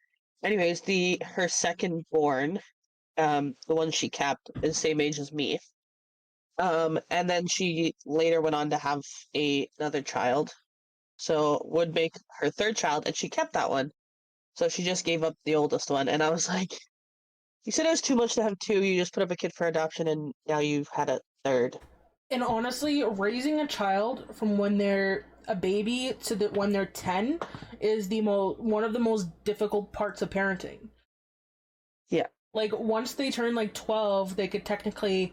B: anyways, her second born the one she kept, is the same age as me. And then she later went on to have another child. So would make her third child, and she kept that one. So she just gave up the oldest one. And I was like, you said it was too much to have two. You just put up a kid for adoption, and now you've had a third.
A: And honestly, raising a child from when they're a baby to when they're 10 is one of the most difficult parts of parenting.
B: Yeah.
A: Like, once they turn like 12, they could technically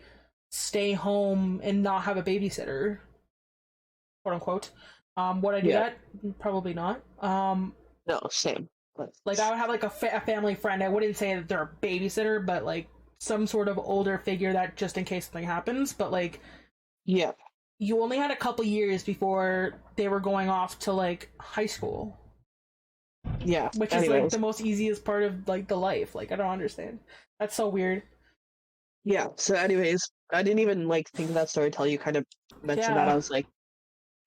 A: stay home and not have a babysitter, quote unquote. Would I do that? Probably not.
B: No, same. But
A: like, I would have like a family friend. I wouldn't say that they're a babysitter, but like some sort of older figure that just in case something happens. But like,
B: yeah,
A: you only had a couple years before they were going off to like high school.
B: Yeah.
A: Which is like the most easiest part of like the life. Like, I don't understand. That's so weird.
B: Yeah. So anyways, I didn't even like think of that story until you kind of mentioned that. I was like,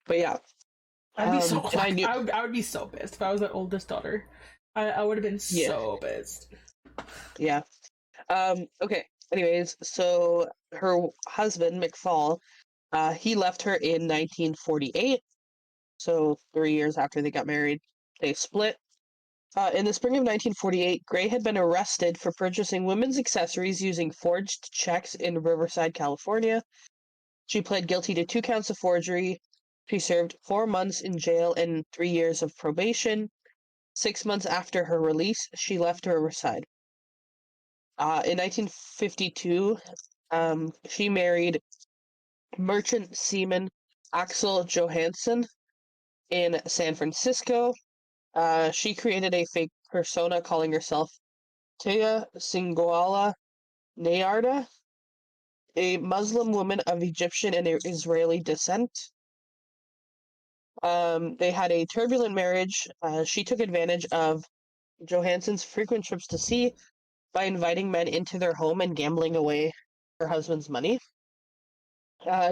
B: but yeah.
A: I'd be so I would be so pissed if I was the oldest daughter. I would have been so pissed.
B: Yeah. Okay. Anyways, so her husband, McFall, he left her in 1948. So 3 years after they got married, they split. In the spring of 1948, Gray had been arrested for purchasing women's accessories using forged checks in Riverside, California. She pled guilty to 2 counts of forgery. She served 4 months in jail and 3 years of probation. 6 months after her release, she left Riverside. In 1952, she married merchant seaman Axel Johansson in San Francisco. She created a fake persona calling herself Tia Singoala Nayarda, a Muslim woman of Egyptian and Israeli descent. They had a turbulent marriage. She took advantage of Johansson's frequent trips to sea by inviting men into their home and gambling away her husband's money.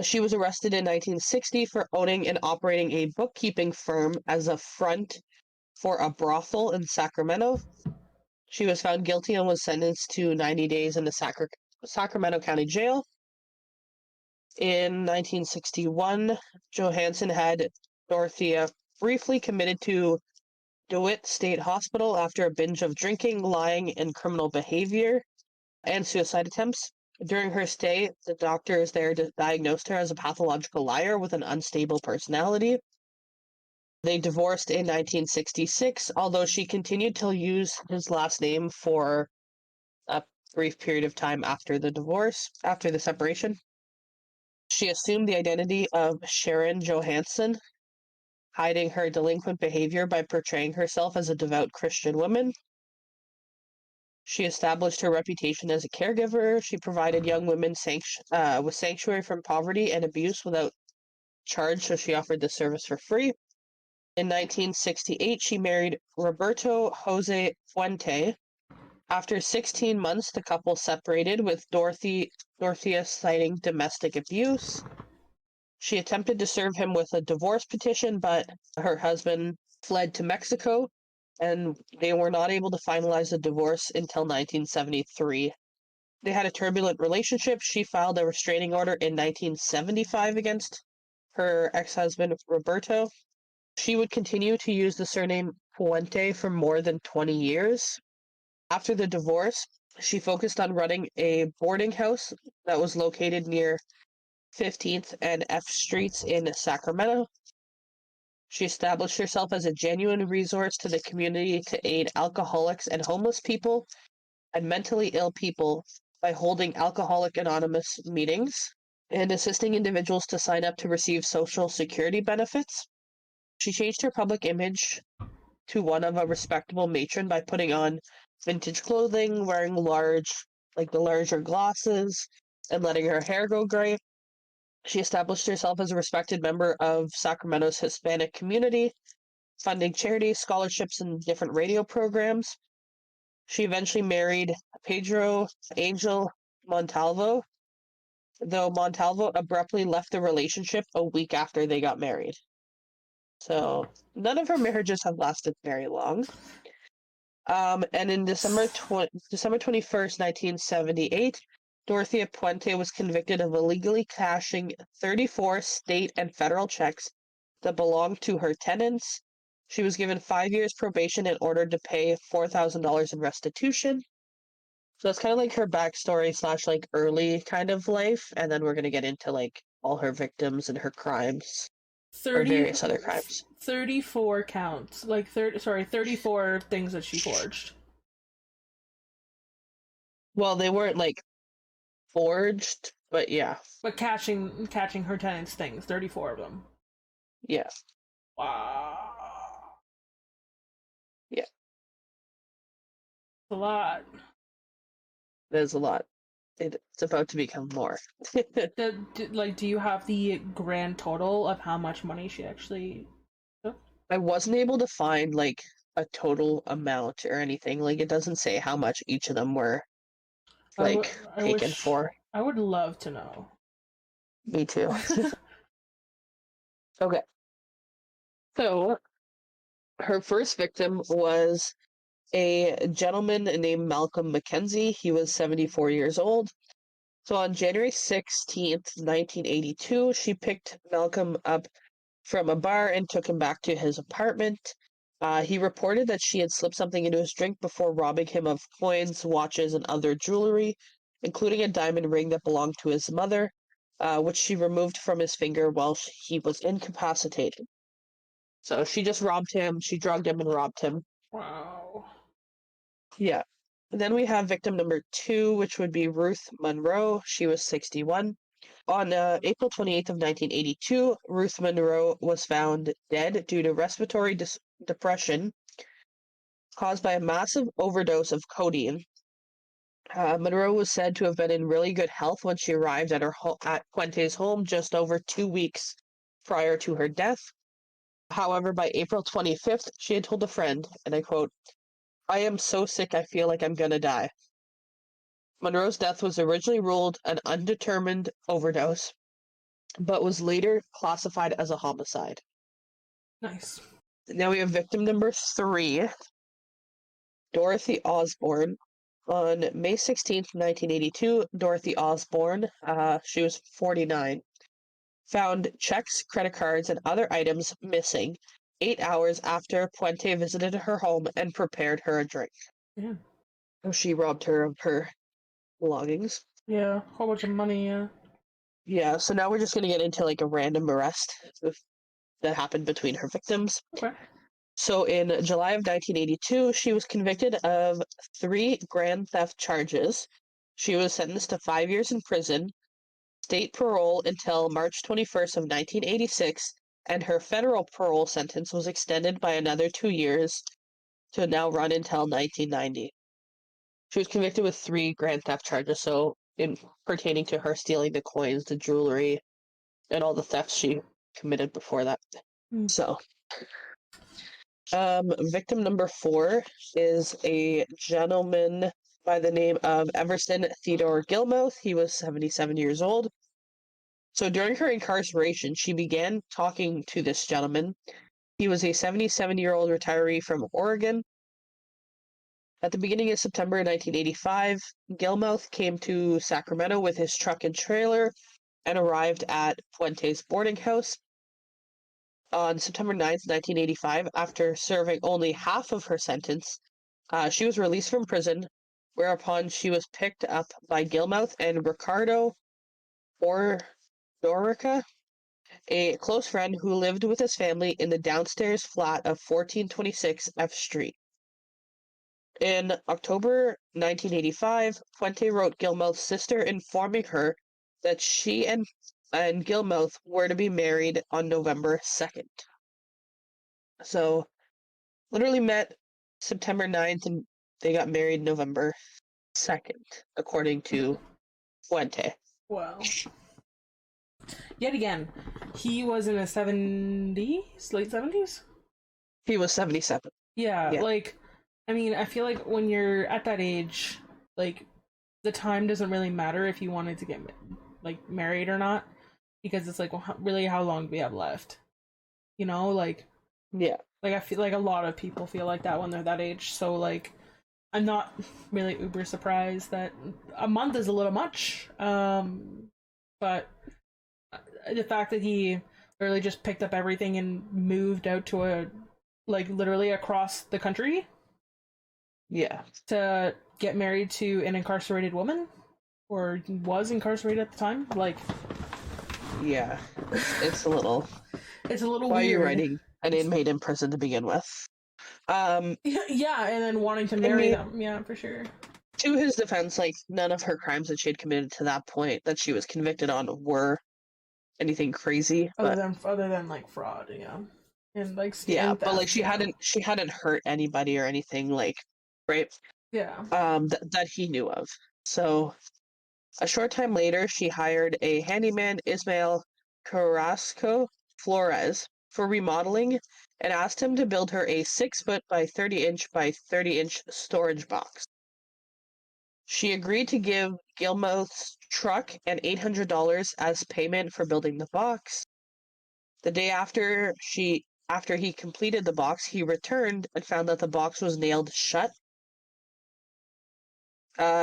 B: She was arrested in 1960 for owning and operating a bookkeeping firm as a front for a brothel in Sacramento. She was found guilty and was sentenced to 90 days in the Sacramento County Jail. In 1961, Johansson had Dorothea briefly committed to DeWitt State Hospital after a binge of drinking, lying, and criminal behavior and suicide attempts. During her stay, the doctors there diagnosed her as a pathological liar with an unstable personality. They divorced in 1966, although she continued to use his last name for a brief period of time after the separation. She assumed the identity of Sharon Johansson, hiding her delinquent behavior by portraying herself as a devout Christian woman. She established her reputation as a caregiver. She provided young women with sanctuary from poverty and abuse without charge, so she offered this service for free. In 1968, she married Roberto Jose Puente. After 16 months, the couple separated, with Dorothea citing domestic abuse. She attempted to serve him with a divorce petition, but her husband fled to Mexico, and they were not able to finalize the divorce until 1973. They had a turbulent relationship. She filed a restraining order in 1975 against her ex-husband, Roberto. She would continue to use the surname Puente for more than 20 years. After the divorce, she focused on running a boarding house that was located near 15th and F Streets in Sacramento. She established herself as a genuine resource to the community to aid alcoholics and homeless people and mentally ill people by holding Alcoholic Anonymous meetings and assisting individuals to sign up to receive Social Security benefits. She changed her public image to one of a respectable matron by putting on vintage clothing, wearing the larger glasses, and letting her hair go gray. She established herself as a respected member of Sacramento's Hispanic community, funding charities, scholarships, and different radio programs. She eventually married Pedro Angel Montalvo, though Montalvo abruptly left the relationship a week after they got married. So none of her marriages have lasted very long. And in December 21st, 1978, Dorothea Puente was convicted of illegally cashing 34 state and federal checks that belonged to her tenants. She was given 5 years probation and ordered to pay $4,000 in restitution. So that's kind of like her backstory slash like early kind of life, and then we're gonna get into like all her victims and her crimes or
A: 30,
B: various other crimes.
A: 34 counts. Like 34 things that she forged.
B: Well, they weren't like forged, but yeah,
A: But catching her tenants' things, 34 of them.
B: yeah,
A: Wow.
B: yeah.
A: A lot.
B: There's a lot. It's about to become more.
A: Do you have the grand total of how much money she actually took?
B: I wasn't able to find like a total amount or anything. Like it doesn't say how much each of them were like taken for.
A: I would love to know.
B: Me too. Okay. So her first victim was a gentleman named Malcolm Mackenzie. He was 74 years old. So on January 16th, 1982, she picked Malcolm up from a bar and took him back to his apartment. He reported that she had slipped something into his drink before robbing him of coins, watches, and other jewelry, including a diamond ring that belonged to his mother, which she removed from his finger while he was incapacitated. So she just robbed him, she drugged him, and robbed him.
A: Wow.
B: Yeah. And then we have victim number 2, which would be Ruth Monroe. She was 61. On April 28th of 1982, Ruth Monroe was found dead due to respiratory depression caused by a massive overdose of codeine. Monroe was said to have been in really good health when she arrived at at Puente's home just over 2 weeks prior to her death. However, by April 25th, she had told a friend, and I quote, "I am so sick I feel like I'm gonna die." Monroe's death was originally ruled an undetermined overdose, but was later classified as a homicide.
A: Nice.
B: Now we have victim number 3, Dorothy Osborne. On May 16th, 1982, Dorothy Osborne, she was 49, found checks, credit cards, and other items missing 8 hours after Puente visited her home and prepared her a drink.
A: Yeah.
B: She robbed her of her belongings.
A: Yeah, whole bunch of money, yeah.
B: Yeah, so now we're just going to get into like a random arrest that happened between her victims.
A: Okay.
B: So in July of 1982, she was convicted of 3 grand theft charges. She was sentenced to 5 years in prison, state parole until March 21st of 1986, and her federal parole sentence was extended by another 2 years to now run until 1990. She was convicted with 3 grand theft charges, so in pertaining to her stealing the coins, the jewelry, and all the thefts she committed before that. So, victim number 4 is a gentleman by the name of Everson Theodore Gilmouth. He was 77 years old. So during her incarceration, she began talking to this gentleman. He was a 77-year-old retiree from Oregon. At the beginning of September 1985, Gilmouth came to Sacramento with his truck and trailer and arrived at Puente's boarding house. On September 9th, 1985, after serving only half of her sentence, she was released from prison, whereupon she was picked up by Gilmouth and Ricardo Dorica, a close friend who lived with his family in the downstairs flat of 1426 F Street. In October 1985, Puente wrote Gilmouth's sister informing her that she and Gilmouth were to be married on November 2nd. So, literally met September 9th and they got married November 2nd, according to Puente.
A: Wow. Yet again, he was in his 70s, late 70s?
B: He was 77.
A: Yeah, like, I mean, I feel like when you're at that age, like, the time doesn't really matter if you wanted to get, like, married or not, because it's like, well, really, how long do we have left? You know, like,
B: Yeah.
A: Like, I feel like a lot of people feel like that when they're that age. So, like, I'm not really uber surprised that a month is a little much. But the fact that he literally just picked up everything and moved out to like, literally across the country.
B: Yeah.
A: To get married to an incarcerated woman, or was incarcerated at the time. Like,
B: yeah, it's a little.
A: It's a little
B: Why
A: weird.
B: are you writing an inmate in prison to begin with?
A: Yeah, and then wanting to marry them. Yeah, for sure.
B: To his defense, like, none of her crimes that she had committed to that point that she was convicted on were anything crazy.
A: Other than like fraud, yeah, and like
B: yeah,
A: and
B: but like
A: theft,
B: she hadn't hurt anybody or anything, like, right?
A: Yeah.
B: That he knew of. So a short time later, she hired a handyman, Ismael Carrasco Flores, for remodeling and asked him to build her a 6-foot by 30-inch by 30-inch storage box. She agreed to give Gilmouth's truck and $800 as payment for building the box. The day after he completed the box, he returned and found that the box was nailed shut.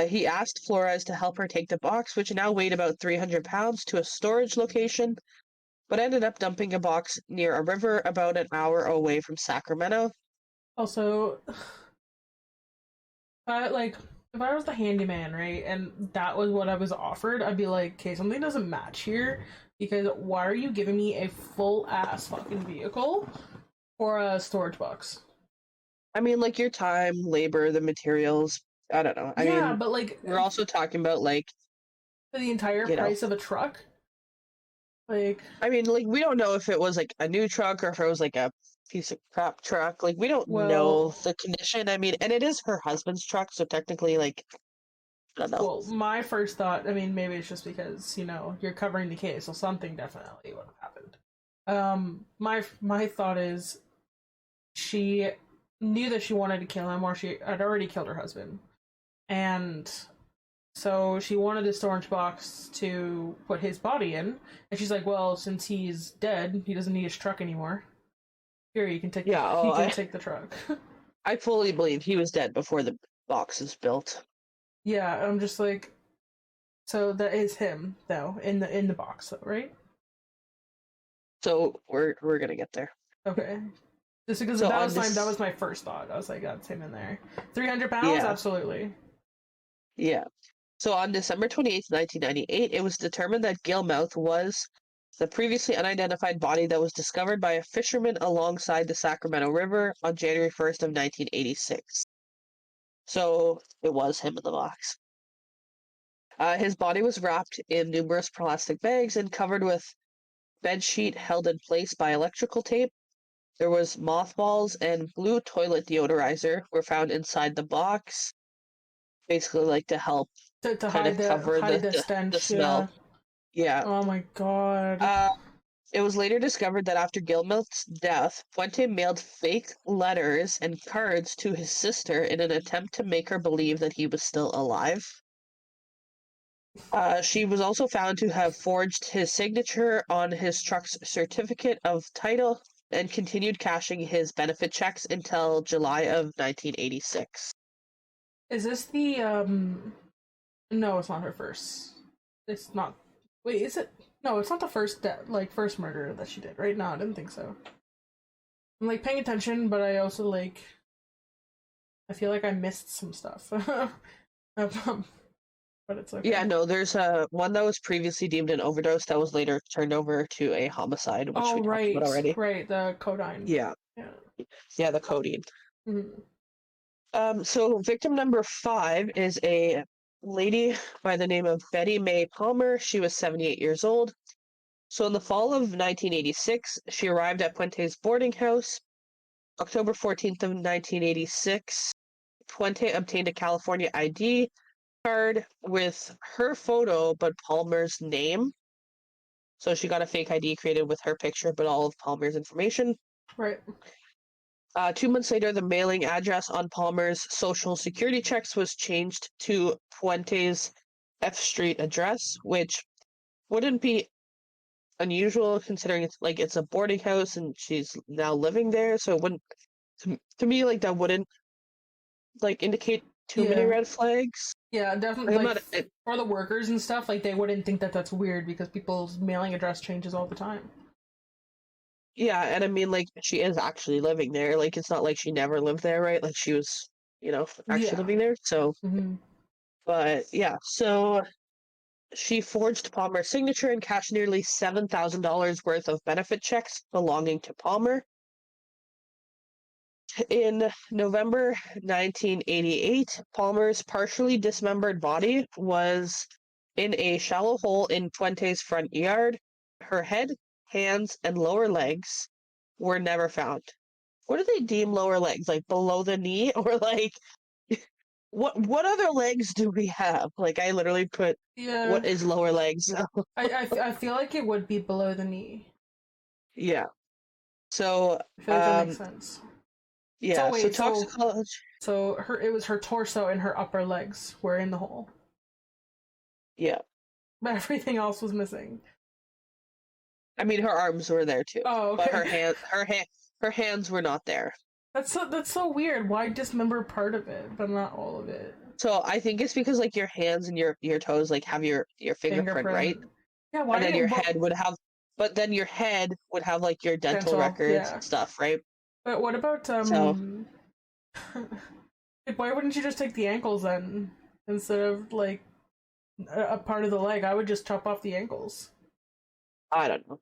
B: He asked Flores to help her take the box, which now weighed about 300 pounds, to a storage location, but ended up dumping a box near a river about an hour away from Sacramento.
A: Also, like, if I was the handyman, right, and that was what I was offered, I'd be like, okay, something doesn't match here, because why are you giving me a full ass fucking vehicle for a storage box?
B: I mean, like, your time, labor, the materials. I don't know. I mean,
A: but like,
B: we're also talking about, like,
A: for the entire price of a truck. Like,
B: I mean, like, we don't know if it was like a new truck or if it was like a piece of crap truck. Like, we don't know the condition. I mean, and it is her husband's truck, so technically, like, I don't know.
A: Well, my first thought, I mean, maybe it's just because, you're covering the case, so something definitely would have happened. My thought is she knew that she wanted to kill him, or she had already killed her husband. And so she wanted this storage box to put his body in, and she's like, well, since he's dead, he doesn't need his truck anymore. Here, you can take take the truck.
B: I fully believe he was dead before the box is built.
A: Yeah, I'm just like, so that is him though in the box, though, right?
B: So we're gonna get there.
A: Okay. Just because that was my first thought. I was like, that's him in there. 300 pounds, yeah. Absolutely.
B: Yeah. So on December 28th, 1998, it was determined that Gilmouth was the previously unidentified body that was discovered by a fisherman alongside the Sacramento River on January 1st of 1986. So it was him in the box. His body was wrapped in numerous plastic bags and covered with bedsheet held in place by electrical tape. There was mothballs and blue toilet deodorizer were found inside the box, basically like to help
A: to hide the stench,
B: the smell. Yeah.
A: Oh my god.
B: It was later discovered that after Gilmouth's death, Puente mailed fake letters and cards to his sister in an attempt to make her believe that he was still alive. She was also found to have forged his signature on his truck's certificate of title and continued cashing his benefit checks until July of 1986.
A: Is this the No, it's not her first. It's not. Wait, is it? No, it's not the first first murder that she did, right? No, I didn't think so. I'm like paying attention, but I also like. I feel like I missed some stuff. But it's okay.
B: Yeah, no, there's one that was previously deemed an overdose that was later turned over to a homicide, which we talked about already.
A: Right, the codeine.
B: Yeah. Yeah, the codeine.
A: Mm-hmm.
B: So victim number 5 is a lady by the name of Betty Mae Palmer. She was 78 years old. So in the fall of 1986, she arrived at Puente's boarding house. October 14th of 1986, Puente obtained a California ID card with her photo but Palmer's name. So she got a fake ID created with her picture but all of Palmer's information.
A: Right.
B: 2 months later, the mailing address on Palmer's social security checks was changed to Puente's F Street address, which wouldn't be unusual considering it's a boarding house and she's now living there. So it wouldn't to me like that wouldn't like indicate too many
A: Yeah.
B: red flags.
A: Yeah, definitely.
B: Like I'm
A: Like
B: not.
A: for the workers and stuff, like they wouldn't think that that's weird because people's mailing address changes all the time.
B: Yeah, and I mean, like, she is actually living there. Like, it's not like she never lived there, right? Like, she was, actually
A: Yeah.
B: living there. So,
A: Hmm.
B: but yeah, so she forged Palmer's signature and cashed nearly $7,000 worth of benefit checks belonging to Palmer. In November 1988, Palmer's partially dismembered body was in a shallow hole in Puente's front yard. Her head, hands, and lower legs were never found. What do they deem lower legs? Like below the knee? Or like what other legs do we have? Like I literally put
A: Yeah.
B: what is lower legs?
A: I feel like it would be below the knee.
B: Yeah. So
A: I feel like that makes sense. So
B: so
A: wait,
B: toxicology.
A: so it was her torso and her upper legs were in the hole,
B: Yeah.
A: but everything else was missing.
B: I mean her arms were there too.
A: Oh,
B: But
A: okay.
B: her hands were not there.
A: That's so weird. Why dismember part of it, but not all of it?
B: So I think it's because like your hands and your toes like have your fingerprint, right?
A: Fingerprint. Yeah,
B: And
A: why
B: then your
A: didn't
B: head would have but then your head would have like your dental
A: dental?
B: records
A: Yeah.
B: and stuff, right?
A: But what about
B: So
A: like, why wouldn't you just take the ankles then instead of like a part of the leg? I would just chop off the ankles.
B: I don't know.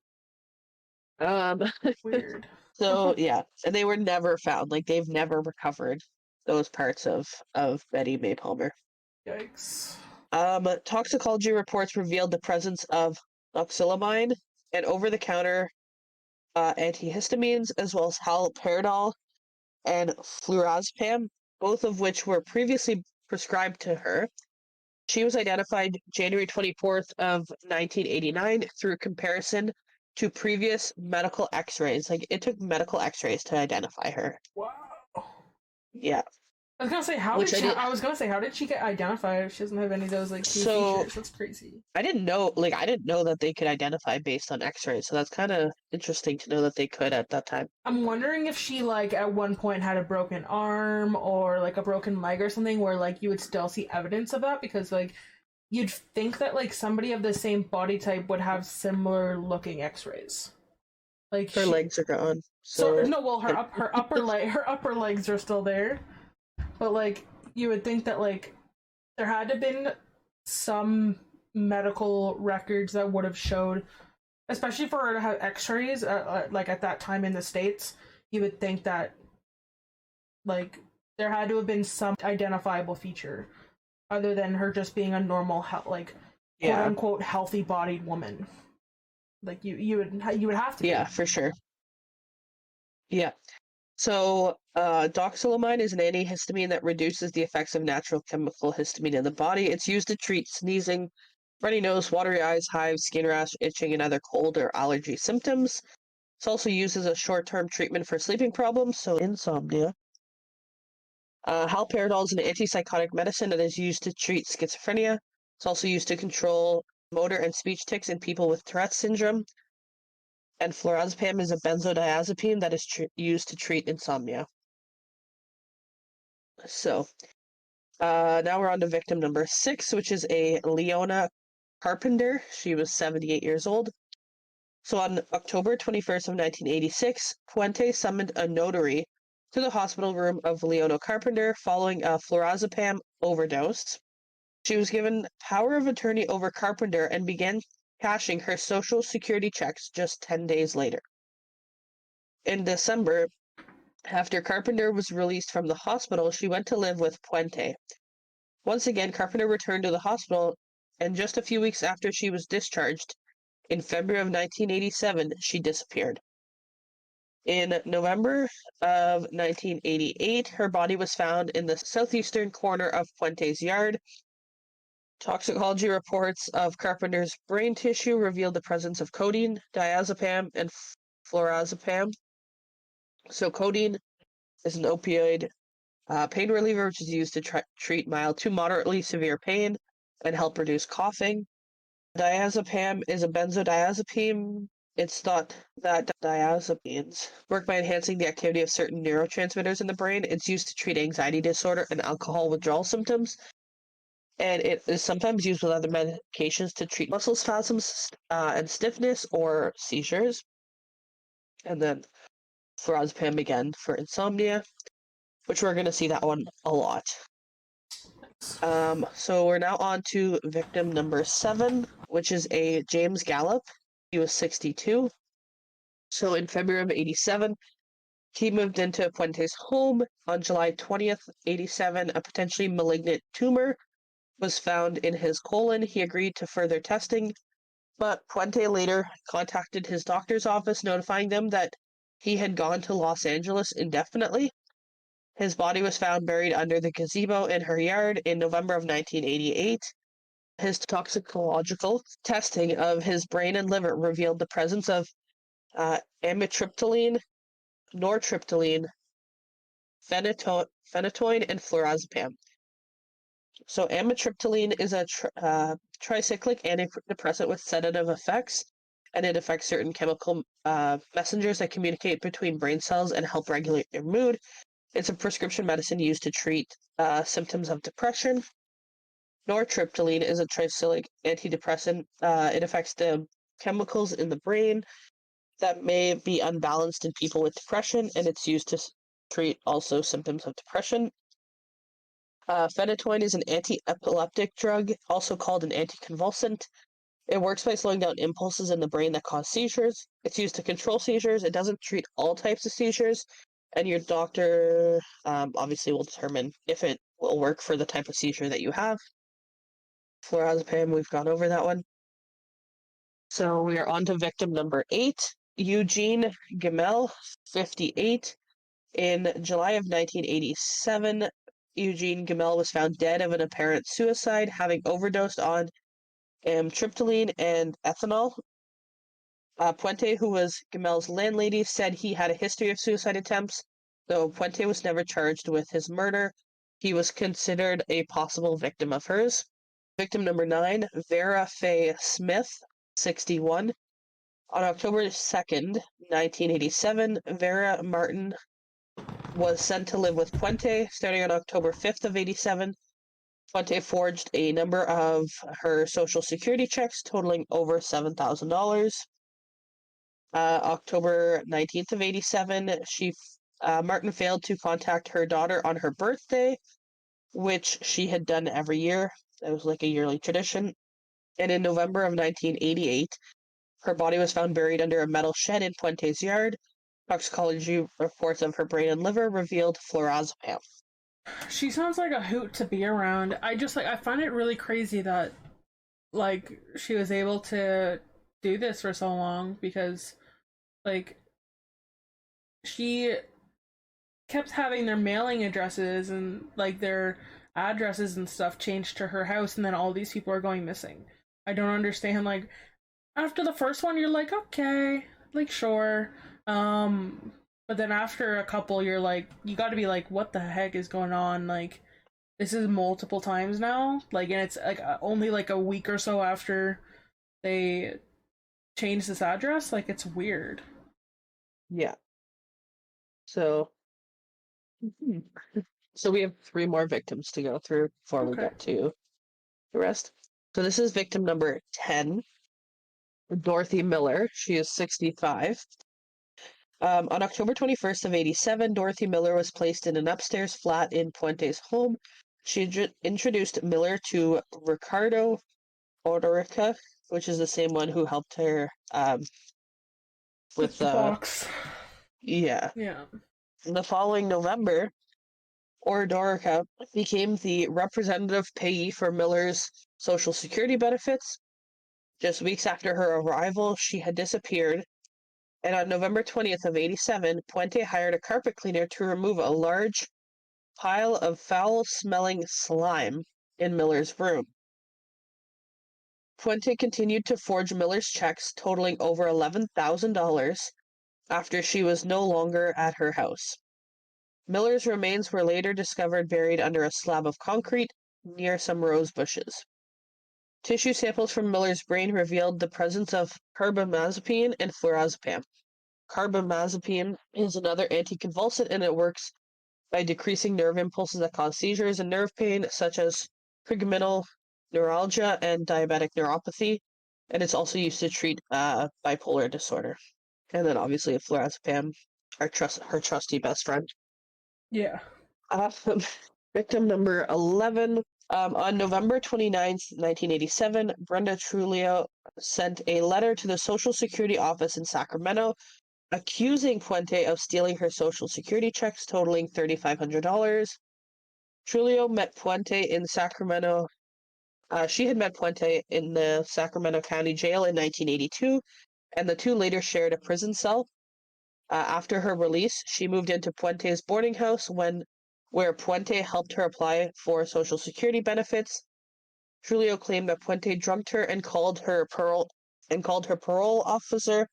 B: Um
A: Weird.
B: So yeah, and they were never found. Like they've never recovered those parts of Betty May Palmer.
A: Yikes.
B: Toxicology reports revealed the presence of oxylamine and over-the-counter antihistamines, as well as haloperidol and flurazepam, both of which were previously prescribed to her. She was identified January 24th of 1989 through comparison to previous medical x-rays. Like it took medical x-rays to identify her.
A: Wow.
B: Yeah.
A: I was gonna say, how did
B: Which I
A: she?
B: did
A: I was gonna say, how did she get identified if she doesn't have any of those like key
B: so
A: features? That's crazy.
B: I didn't know I didn't know that they could identify based on x-rays. So that's kind of interesting to know that they could at that time.
A: I'm wondering if she like at one point had a broken arm or like a broken leg or something where like you would still see evidence of that because like you'd think that like somebody of the same body type would have similar looking x-rays. Like
B: Her
A: she
B: legs are gone.
A: so
B: So
A: no, well her upper legs are still there. But like you would think that like there had to have been some medical records that would have showed, especially for her to have x-rays like at that time in the States, you would think that like there had to have been some identifiable feature other than her just being a normal like quote
B: yeah.
A: unquote healthy bodied woman. Like you would have to
B: Yeah,
A: be.
B: for sure. Yeah. So, doxylamine is an antihistamine that reduces the effects of natural chemical histamine in the body. It's used to treat sneezing, runny nose, watery eyes, hives, skin rash, itching, and other cold or allergy symptoms. It's also used as a short-term treatment for sleeping problems, so insomnia. Haloperidol is an antipsychotic medicine that is used to treat schizophrenia. It's also used to control motor and speech tics in people with Tourette's syndrome. And flurazepam is a benzodiazepine that is used to treat insomnia. So, now we're on to victim number 6, which is a Leona Carpenter. She was 78 years old. So on October 21st of 1986, Puente summoned a notary to the hospital room of Leona Carpenter following a flurazepam overdose. She was given power of attorney over Carpenter and began cashing her Social Security checks just 10 days later. In December, after Carpenter was released from the hospital, she went to live with Puente. Once again, Carpenter returned to the hospital, and just a few weeks after she was discharged, in February of 1987, she disappeared. In November of 1988, her body was found in the southeastern corner of Puente's yard. Toxicology reports of Carpenter's brain tissue revealed the presence of codeine, diazepam, and flurazepam. So codeine is an opioid pain reliever, which is used to treat mild to moderately severe pain and help reduce coughing. Diazepam is a benzodiazepine. It's thought that diazepines work by enhancing the activity of certain neurotransmitters in the brain. It's used to treat anxiety disorder and alcohol withdrawal symptoms. And it is sometimes used with other medications to treat muscle spasms and stiffness or seizures. And then flurazepam again for insomnia, which we're going to see that one a lot. So we're now on to victim number 7, which is a James Gallup. He was 62. So in February of 87, he moved into Puente's home. On July 20th, 87, a potentially malignant tumor was found in his colon. He agreed to further testing, but Puente later contacted his doctor's office, notifying them that he had gone to Los Angeles indefinitely. His body was found buried under the gazebo in her yard in November of 1988. His toxicological testing of his brain and liver revealed the presence of amitriptyline, nortriptyline, phenytoin, and flurazepam. So amitriptyline is a tricyclic antidepressant with sedative effects, and it affects certain chemical messengers that communicate between brain cells and help regulate your mood. It's a prescription medicine used to treat symptoms of depression. Nortriptyline is a tricyclic antidepressant. It affects the chemicals in the brain that may be unbalanced in people with depression, and it's used to treat also symptoms of depression. Phenytoin is an anti-epileptic drug, also called an anticonvulsant. It works by slowing down impulses in the brain that cause seizures. It's used to control seizures. It doesn't treat all types of seizures, and your doctor obviously will determine if it will work for the type of seizure that you have. Flurazepam, we've gone over that one. So we are on to victim number 8, Eugene Gamel, 58. In July of 1987, Eugene Gamel was found dead of an apparent suicide, having overdosed on amitriptyline and ethanol. Puente, who was Gamel's landlady, said he had a history of suicide attempts. Though Puente was never charged with his murder, he was considered a possible victim of hers. Victim number 9, Vera Faye Smith, 61. On October 2nd, 1987, Vera Martin was sent to live with Puente. Starting on October 5th of 87, Puente forged a number of her social security checks totaling over $7,000. October 19th of 87, Martin failed to contact her daughter on her birthday, which she had done every year. It was like a yearly tradition. And in November of 1988, her body was found buried under a metal shed in Puente's yard. Toxicology reports of her brain and liver revealed flurazepam.
A: She sounds like a hoot to be around. I find it really crazy that she was able to do this for so long, because like she kept having their mailing addresses and their addresses and stuff changed to her house, and then all these people are going missing. I don't understand. After the first one, you're like, okay, sure. But then after a couple, you're like, you got to be like, what the heck is going on? This is multiple times now. And it's only a week or so after they changed this address. It's weird.
B: Yeah. So we have 3 more victims to go through before we get to the rest. So this is victim number 10, Dorothy Miller. She is 65. On October 21st of 87, Dorothy Miller was placed in an upstairs flat in Puente's home. She introduced Miller to Ricardo Ordorica, which is the same one who helped her with the
A: box.
B: Yeah.
A: Yeah.
B: The following November, Ordorica became the representative payee for Miller's Social Security benefits. Just weeks after her arrival, she had disappeared, and on November 20th of 87, Puente hired a carpet cleaner to remove a large pile of foul-smelling slime in Miller's room. Puente continued to forge Miller's checks totaling over $11,000 after she was no longer at her house. Miller's remains were later discovered buried under a slab of concrete near some rose bushes. Tissue samples from Miller's brain revealed the presence of carbamazepine and flurazepam. Carbamazepine is another anticonvulsant, and it works by decreasing nerve impulses that cause seizures and nerve pain, such as trigeminal neuralgia and diabetic neuropathy. And it's also used to treat bipolar disorder. And then obviously flurazepam, her trusty best friend.
A: Yeah.
B: Victim number 11. On November 29th, 1987, Brenda Trulio sent a letter to the Social Security office in Sacramento accusing Puente of stealing her Social Security checks totaling $3,500. Trulio met Puente in Sacramento. She had met Puente in the Sacramento County Jail in 1982, and the two later shared a prison cell. After her release, she moved into Puente's boarding house where Puente helped her apply for Social Security benefits. Trulio claimed that Puente drugged her and called her parole officer,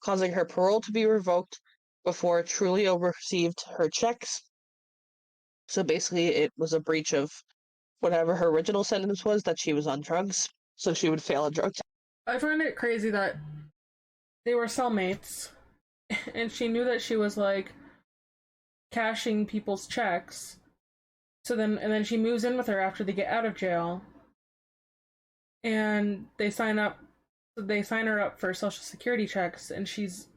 B: causing her parole to be revoked before Trulio received her checks. So basically, it was a breach of whatever her original sentence was, that she was on drugs, so she would fail a drug test.
A: I find it crazy that they were cellmates, and she knew that she was like cashing people's checks. So then she moves in with her after they get out of jail, and they sign her up for Social Security checks, and she's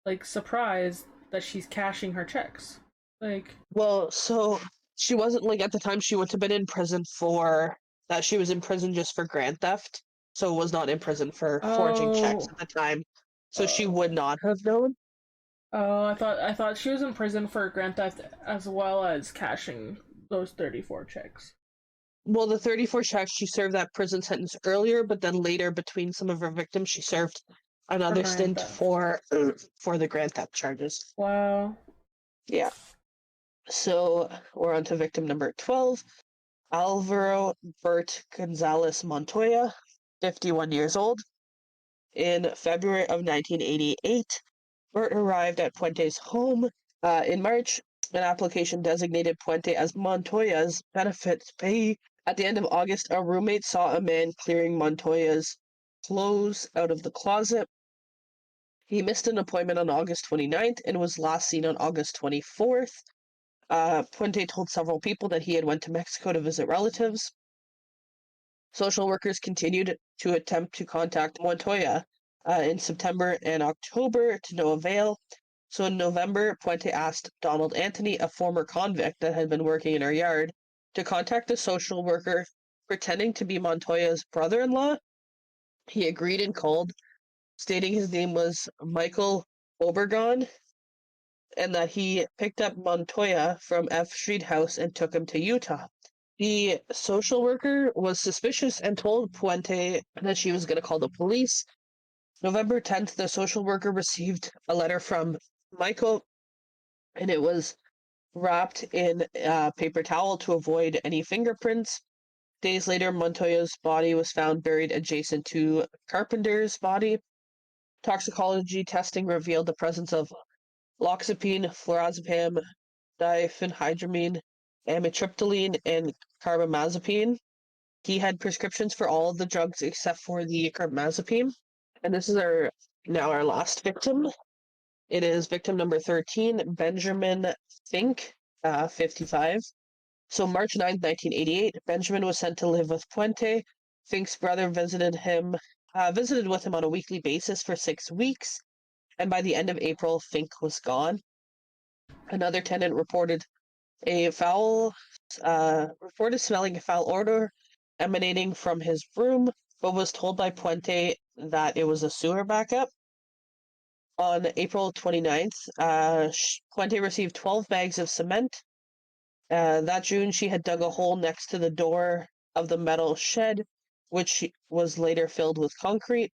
A: like surprised that she's cashing her checks. Like,
B: well, so she wasn't, like, at the time she would have been in prison for that. She was in prison just for grand theft, so was not in prison for forging checks at the time. So she would not have known.
A: Oh, I thought she was in prison for grand theft as well as cashing those 34 checks.
B: Well, the 34 checks, she served that prison sentence earlier, but then later, between some of her victims, she served another stint for the grand theft charges.
A: Wow.
B: Yeah. So we're on to victim number 12, Alvaro Bert Gonzalez Montoya, 51 years old. In February of 1988, Bert arrived at Puente's home. In March, an application designated Puente as Montoya's benefits payee. At the end of August, a roommate saw a man clearing Montoya's clothes out of the closet. He missed an appointment on August 29th and was last seen on August 24th. Puente told several people that he had went to Mexico to visit relatives. Social workers continued to attempt to contact Montoya in September and October to no avail. So in November, Puente asked Donald Anthony, a former convict that had been working in her yard, to contact the social worker, pretending to be Montoya's brother-in-law. He agreed and called, stating his name was Michael Obregon, and that he picked up Montoya from F Street House and took him to Utah. The social worker was suspicious and told Puente that she was going to call the police. November 10th, the social worker received a letter from Michael, and it was wrapped in a paper towel to avoid any fingerprints. Days later, Montoya's body was found buried adjacent to Carpenter's body. Toxicology testing revealed the presence of loxapine, flurazepam, diphenhydramine, amitriptyline, and carbamazepine. He had prescriptions for all of the drugs except for the carbamazepine. And this is our last victim. It is victim number 13, Benjamin Fink, 55. So March 9th, 1988, Benjamin was sent to live with Puente. Fink's brother visited with him on a weekly basis for 6 weeks, and by the end of April, Fink was gone. Another tenant reported smelling a foul odor emanating from his room, but was told by Puente that it was a sewer backup. On April 29th, Puente received 12 bags of cement. That June, she had dug a hole next to the door of the metal shed, which was later filled with concrete.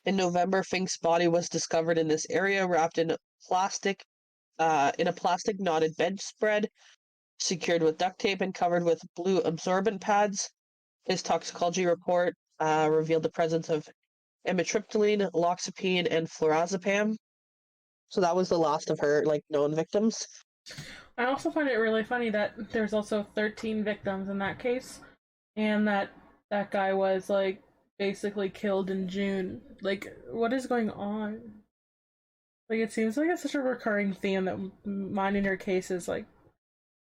B: In November, Fink's body was discovered in this area, wrapped in a plastic knotted bedspread, secured with duct tape and covered with blue absorbent pads. His toxicology report revealed the presence of amitriptyline, loxapine, and flurazepam. So that was the last of her known victims.
A: I also find it really funny that there's also 13 victims in that case, and that that guy was like basically killed in June. Like, what is going on? Like, it seems like it's such a recurring theme that mine and her cases like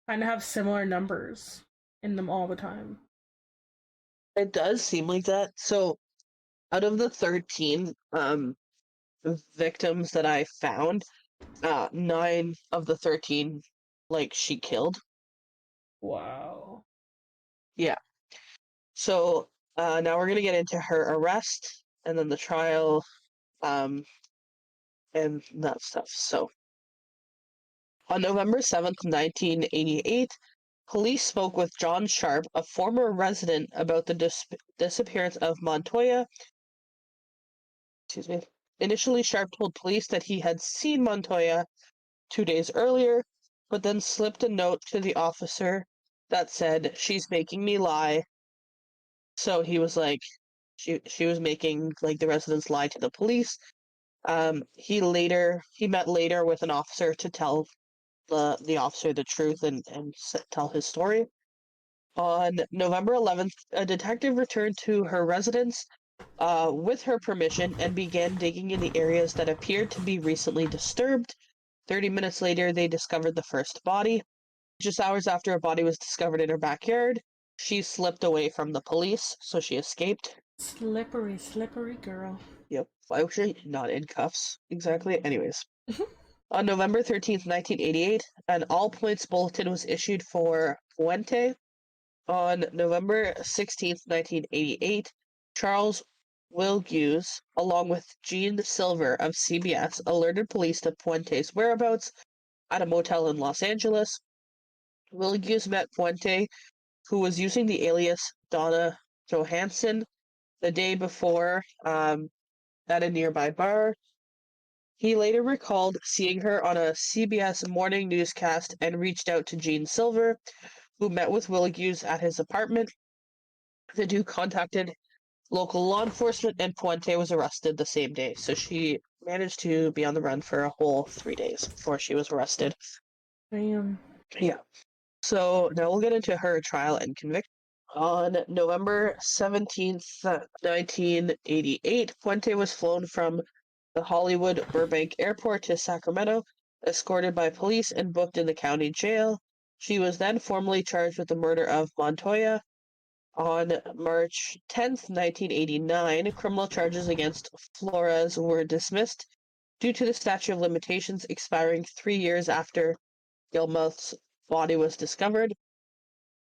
A: kind of have similar numbers in them all the time.
B: It does seem like that. So, out of the 13 victims that I found, 9 of the 13, like, she killed.
A: Wow.
B: Yeah. So, now we're gonna get into her arrest and then the trial, um, and that stuff. So, on November 7th, 1988, police spoke with John Sharp, a former resident, about the disappearance of Montoya. Excuse me. Initially, Sharp told police that he had seen Montoya 2 days earlier, but then slipped a note to the officer that said, "She's making me lie." So he was like, she was making like the residents lie to the police. He met later with an officer to tell the officer the truth and tell his story. On November 11th, a detective returned to her residence with her permission and began digging in the areas that appeared to be recently disturbed. 30 minutes later, they discovered the first body. Just hours after a body was discovered in her backyard, she slipped away from the police, so she escaped.
A: Slippery, slippery girl.
B: Yep. Actually, not in cuffs, exactly. Anyways. On November 13th, 1988, an all-points bulletin was issued for Puente. On November 16th, 1988, Charles Wilgues, along with Gene Silver of CBS, alerted police to Puente's whereabouts at a motel in Los Angeles. Wilgues met Puente, who was using the alias Donna Johansson, the day before at a nearby bar. He later recalled seeing her on a CBS morning newscast and reached out to Gene Silver, who met with Wilgues at his apartment. The two contacted local law enforcement, and Puente was arrested the same day. So she managed to be on the run for a whole 3 days before she was arrested.
A: Damn.
B: Yeah. So now we'll get into her trial and conviction. On November 17th, 1988, Puente was flown from the Hollywood Burbank Airport to Sacramento, escorted by police and booked in the county jail. She was then formally charged with the murder of Montoya. On March 10th, 1989, criminal charges against Flores were dismissed due to the statute of limitations expiring 3 years after Gilmuth's body was discovered.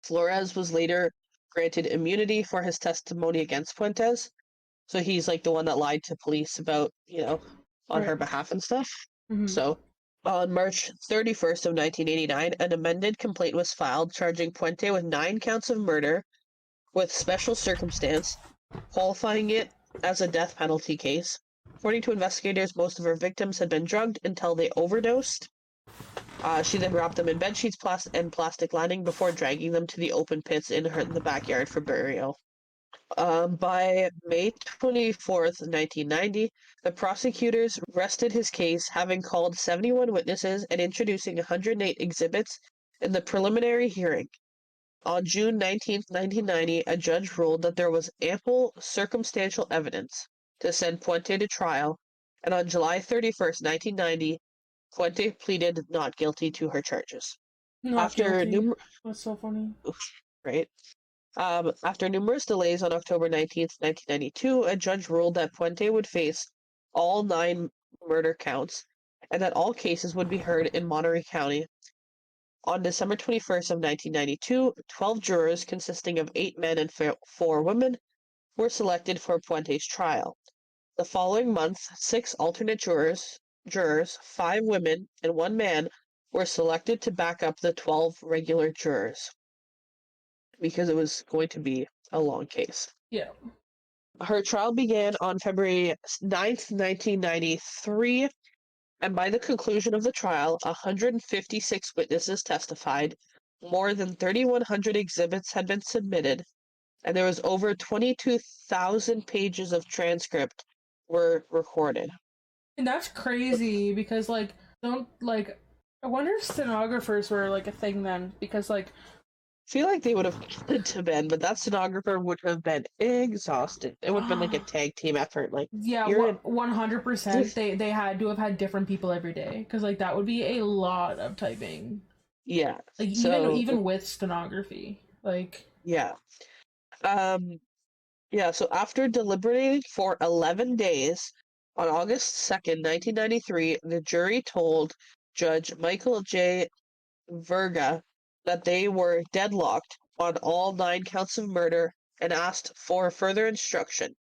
B: Flores was later granted immunity for his testimony against Fuentes. So he's like the one that lied to police about, on her behalf and stuff.
A: Mm-hmm.
B: So on March 31st of 1989, an amended complaint was filed charging Puente with 9 counts of murder with special circumstance, qualifying it as a death penalty case. According to investigators, most of her victims had been drugged until they overdosed. She then wrapped them in bedsheets and plastic lining before dragging them to the open pits in the backyard for burial. By May 24th, 1990, the prosecutors rested his case, having called 71 witnesses and introducing 108 exhibits in the preliminary hearing. On June 19th, 1990, a judge ruled that there was ample circumstantial evidence to send Puente to trial, and on July 31st, 1990, Puente pleaded not guilty to her charges.
A: Not guilty. That's so funny.
B: Right? After numerous delays on October 19th, 1992, a judge ruled that Puente would face all 9 murder counts and that all cases would be heard in Monterey County. On December 21st of 1992, 12 jurors consisting of 8 men and 4 women were selected for Puente's trial. The following month, 6 alternate jurors, 5 women, and 1 man were selected to back up the 12 regular jurors because it was going to be a long case.
A: Yeah.
B: Her trial began on February 9th, 1993, and by the conclusion of the trial, 156 witnesses testified, more than 3,100 exhibits had been submitted, and there was over 22,000 pages of transcript were recorded.
A: And that's crazy because, I wonder if stenographers were, a thing then, because,
B: feel like they would have given to Ben, but that stenographer would have been exhausted. It would have been like a tag team effort. Like,
A: Yeah,
B: you're in.
A: 100%. They had to have had different people every day because like that would be a lot of typing.
B: Yeah.
A: Like
B: So,
A: even with stenography, like
B: yeah. Um, yeah, so after deliberating for 11 days, on August 2nd, 1993, the jury told Judge Michael J. Verga that they were deadlocked on all 9 counts of murder and asked for further instruction.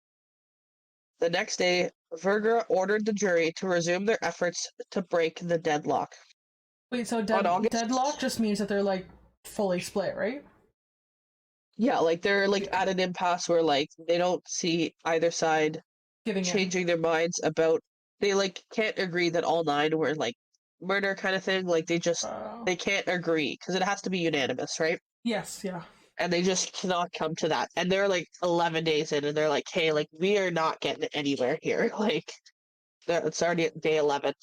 B: The next day, Verga ordered the jury to resume their efforts to break the deadlock.
A: wait, so
B: On
A: deadlock
B: August,
A: just means that they're like fully split, right?
B: yeah, like they're like
A: Yeah,
B: at an impasse where like they don't see either side
A: giving in.
B: changing their minds about, they like can't agree that all 9 were like murder kind of thing. Like
A: Uh,
B: they can't agree because it has to be unanimous, right?
A: yes, yeah.
B: And they just cannot come to that. And they're like 11 days in, and they're like, "Hey, like we are not getting anywhere here." Like it's already at day 11.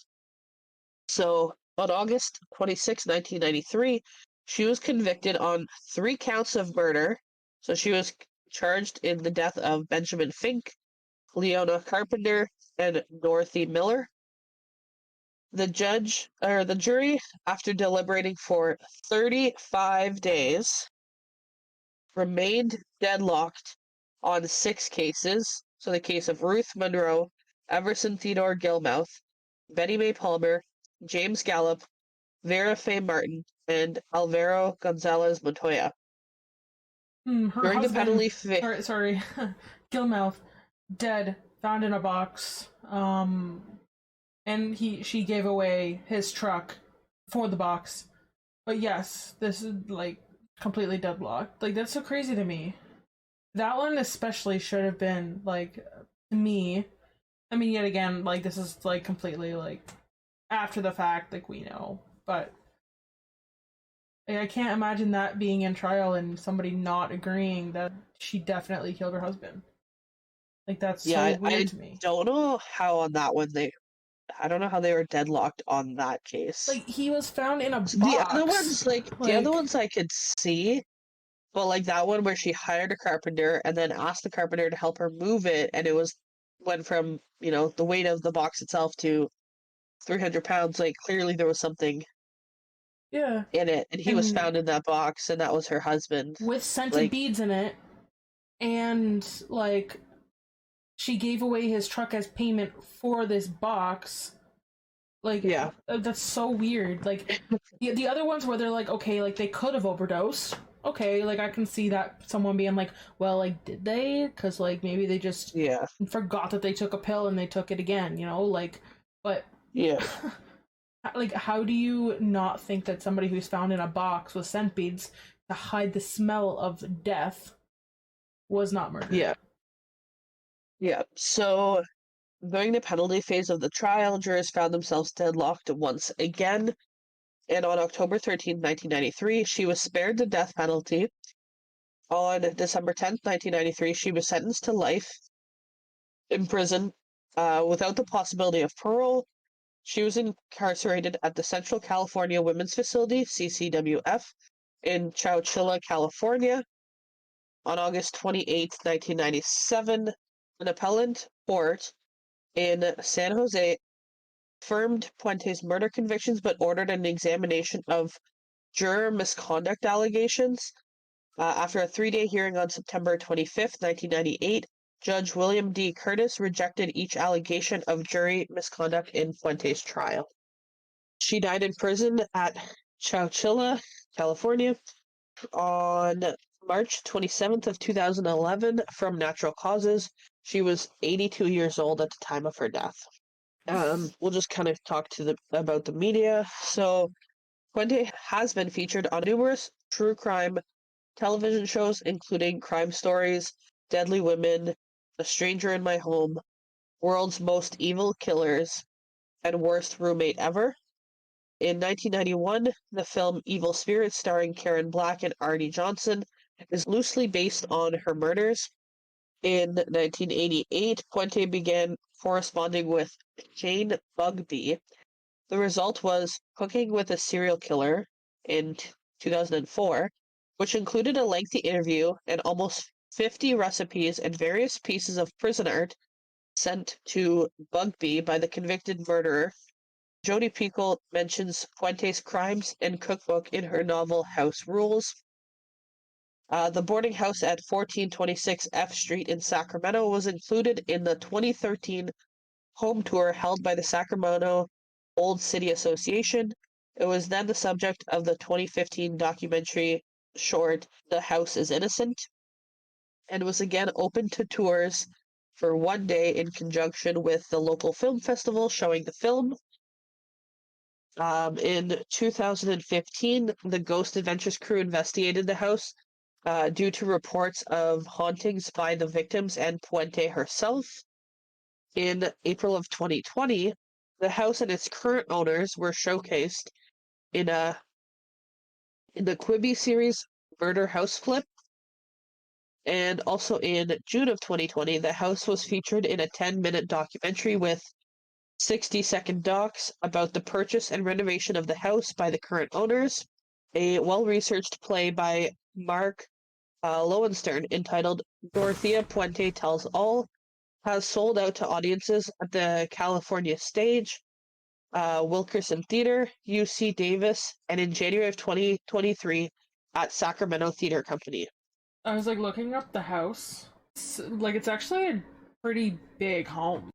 B: So on August 26, 1993, she was convicted on 3 counts of murder. So she was charged in the death of Benjamin Fink, Leona Carpenter, and Dorothy Miller. The jury, after deliberating for 35 days, remained deadlocked on 6 cases. So the case of Ruth Monroe, Everson Theodore Gilmouth, Betty Mae Palmer, James Gallup, Vera Faye Martin, and Alvaro Gonzalez Montoya.
A: Her
B: During the
A: husband,
B: penalty phase,
A: sorry, Gilmouth, dead, found in a box. And she gave away his truck for the box. But yes, this is like completely deadlocked. Like that's so crazy to me. That one especially should have been like to me. I mean, yet again, like this is like completely like after the fact, like we know, but like, I can't imagine that being in trial and somebody not agreeing that she definitely killed her husband. Like that's
B: yeah,
A: so
B: I
A: weird to me.
B: don't know how on that one I don't know how they were deadlocked on that case.
A: Like he was found in a
B: So
A: box.
B: the other
A: Like
B: ones I could see, but like that one where she hired a carpenter and then asked the carpenter to help her move it, and it went from, the weight of the box itself to 300 pounds. Like clearly there was something
A: yeah,
B: in it, and he was
A: and
B: found in that box, and that was her husband.
A: with scented
B: Like,
A: beads in it, and like she gave away his truck as payment for this box. Like
B: yeah,
A: that's so weird. Like the other ones where they're like, okay, like they could have overdosed. Okay, like I can see that someone being like, well, like did they? Because like maybe they just
B: yeah,
A: forgot that they took a pill and they took it again. Like, but
B: yeah,
A: like how do you not think that somebody who's found in a box with scent beads to hide the smell of death was not murdered?
B: yeah, yeah. So during the penalty phase of the trial, jurors found themselves deadlocked once again, and on October 13, 1993, she was spared the death penalty. On December 10th, 1993, she was sentenced to life in prison without the possibility of parole. She was incarcerated at the Central California Women's Facility, CCWF, in Chowchilla, California. On August 28th, 1997, an appellate court in San Jose affirmed Puente's murder convictions but ordered an examination of juror misconduct allegations. After a 3-day hearing on September 25th, 1998, Judge William D. Curtis rejected each allegation of jury misconduct in Puente's trial. She died in prison at Chowchilla, California, on March 27th of 2011 from natural causes. She was 82 years old at the time of her death. We'll just kind of talk about the media. So, Puente has been featured on numerous true crime television shows, including Crime Stories, Deadly Women, A Stranger in My Home, World's Most Evil Killers, and Worst Roommate Ever. In 1991, the film Evil Spirits, starring Karen Black and Arnie Johnson, is loosely based on her murders. In 1988, Puente began corresponding with Jane Bugbee. The result was Cooking with a Serial Killer in 2004, which included a lengthy interview and almost 50 recipes and various pieces of prison art sent to Bugbee by the convicted murderer. Jodi Picoult mentions Puente's crimes and cookbook in her novel House Rules. The boarding house at 1426 F Street in Sacramento was included in the 2013 home tour held by the Sacramento Old City Association. It was then the subject of the 2015 documentary short The House is Innocent, and was again open to tours for one day in conjunction with the local film festival showing the film. In 2015, the Ghost Adventures crew investigated the house due to reports of hauntings by the victims and Puente herself. In April of 2020, the house and its current owners were showcased in the Quibi series Murder House Flip. And also in June of 2020, the house was featured in a 10-minute documentary with 60-second docs about the purchase and renovation of the house by the current owners. A well-researched play by Mark Lowenstern entitled Dorothea Puente Tells All has sold out to audiences at the California Stage, Wilkerson Theater, UC Davis, and in January of 2023 at Sacramento Theater Company.
A: I was like looking up the house. It's actually a pretty big home.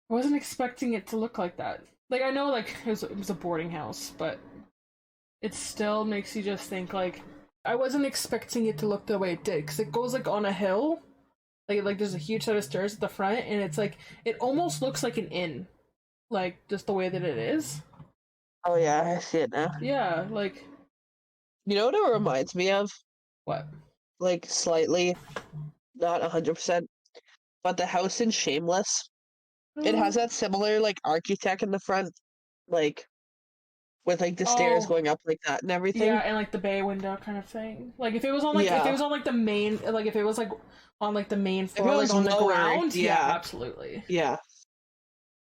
A: I wasn't expecting it to look like that. Like, I know like it was a boarding house, but it still makes you just think like I wasn't expecting it to look the way it did, because it goes like on a hill. Like there's a huge set of stairs at the front, and it's like it almost looks like an inn, like just the way that it is.
B: Oh yeah, I see it now.
A: Yeah, like
B: you know what it reminds me of?
A: What?
B: Like slightly, not 100%, but the house in Shameless. It has that similar like architect in the front, like with like the stairs going up like that and everything.
A: Yeah, and like the bay window kind of thing. Like if it was on like if it was on like the main, like if it was like on like the main floor, like on the ground, yeah, absolutely.
B: Yeah.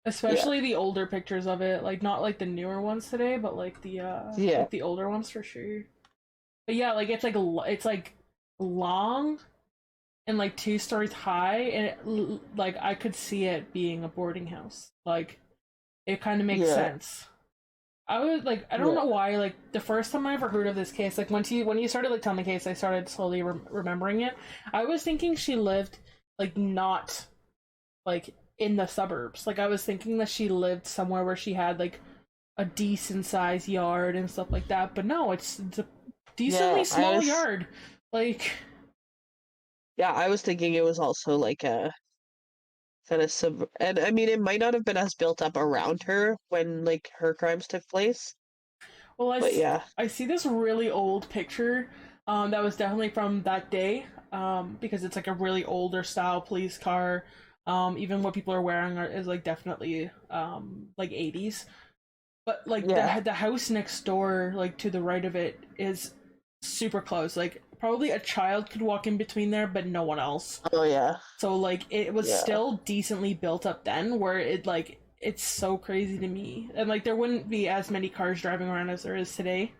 A: Especially the older pictures of it, like not like the newer ones today, but like the like the older ones for sure. But yeah, like it's like long and like 2 stories high, and it, like I could see it being a boarding house. Like it kind of makes sense. I was like, I don't know why, like the first time I ever heard of this case, like when you started like telling the case, I started slowly remembering it. I was thinking she lived like not like in the suburbs. Like I was thinking that she lived somewhere where she had like a decent sized yard and stuff like that. But no, it's a decently small yard. Like
B: yeah, I was thinking it was also like a kind of and I mean it might not have been as built up around her when like her crimes took place.
A: Well, I see this really old picture that was definitely from that day, because it's like a really older style police car. Even what people are wearing is like definitely like 80s. But like the house next door, like to the right of it, is super close. Like probably a child could walk in between there, but no one else.
B: Oh yeah.
A: So like it was still decently built up then, where it like it's so crazy to me, and like there wouldn't be as many cars driving around as there is today.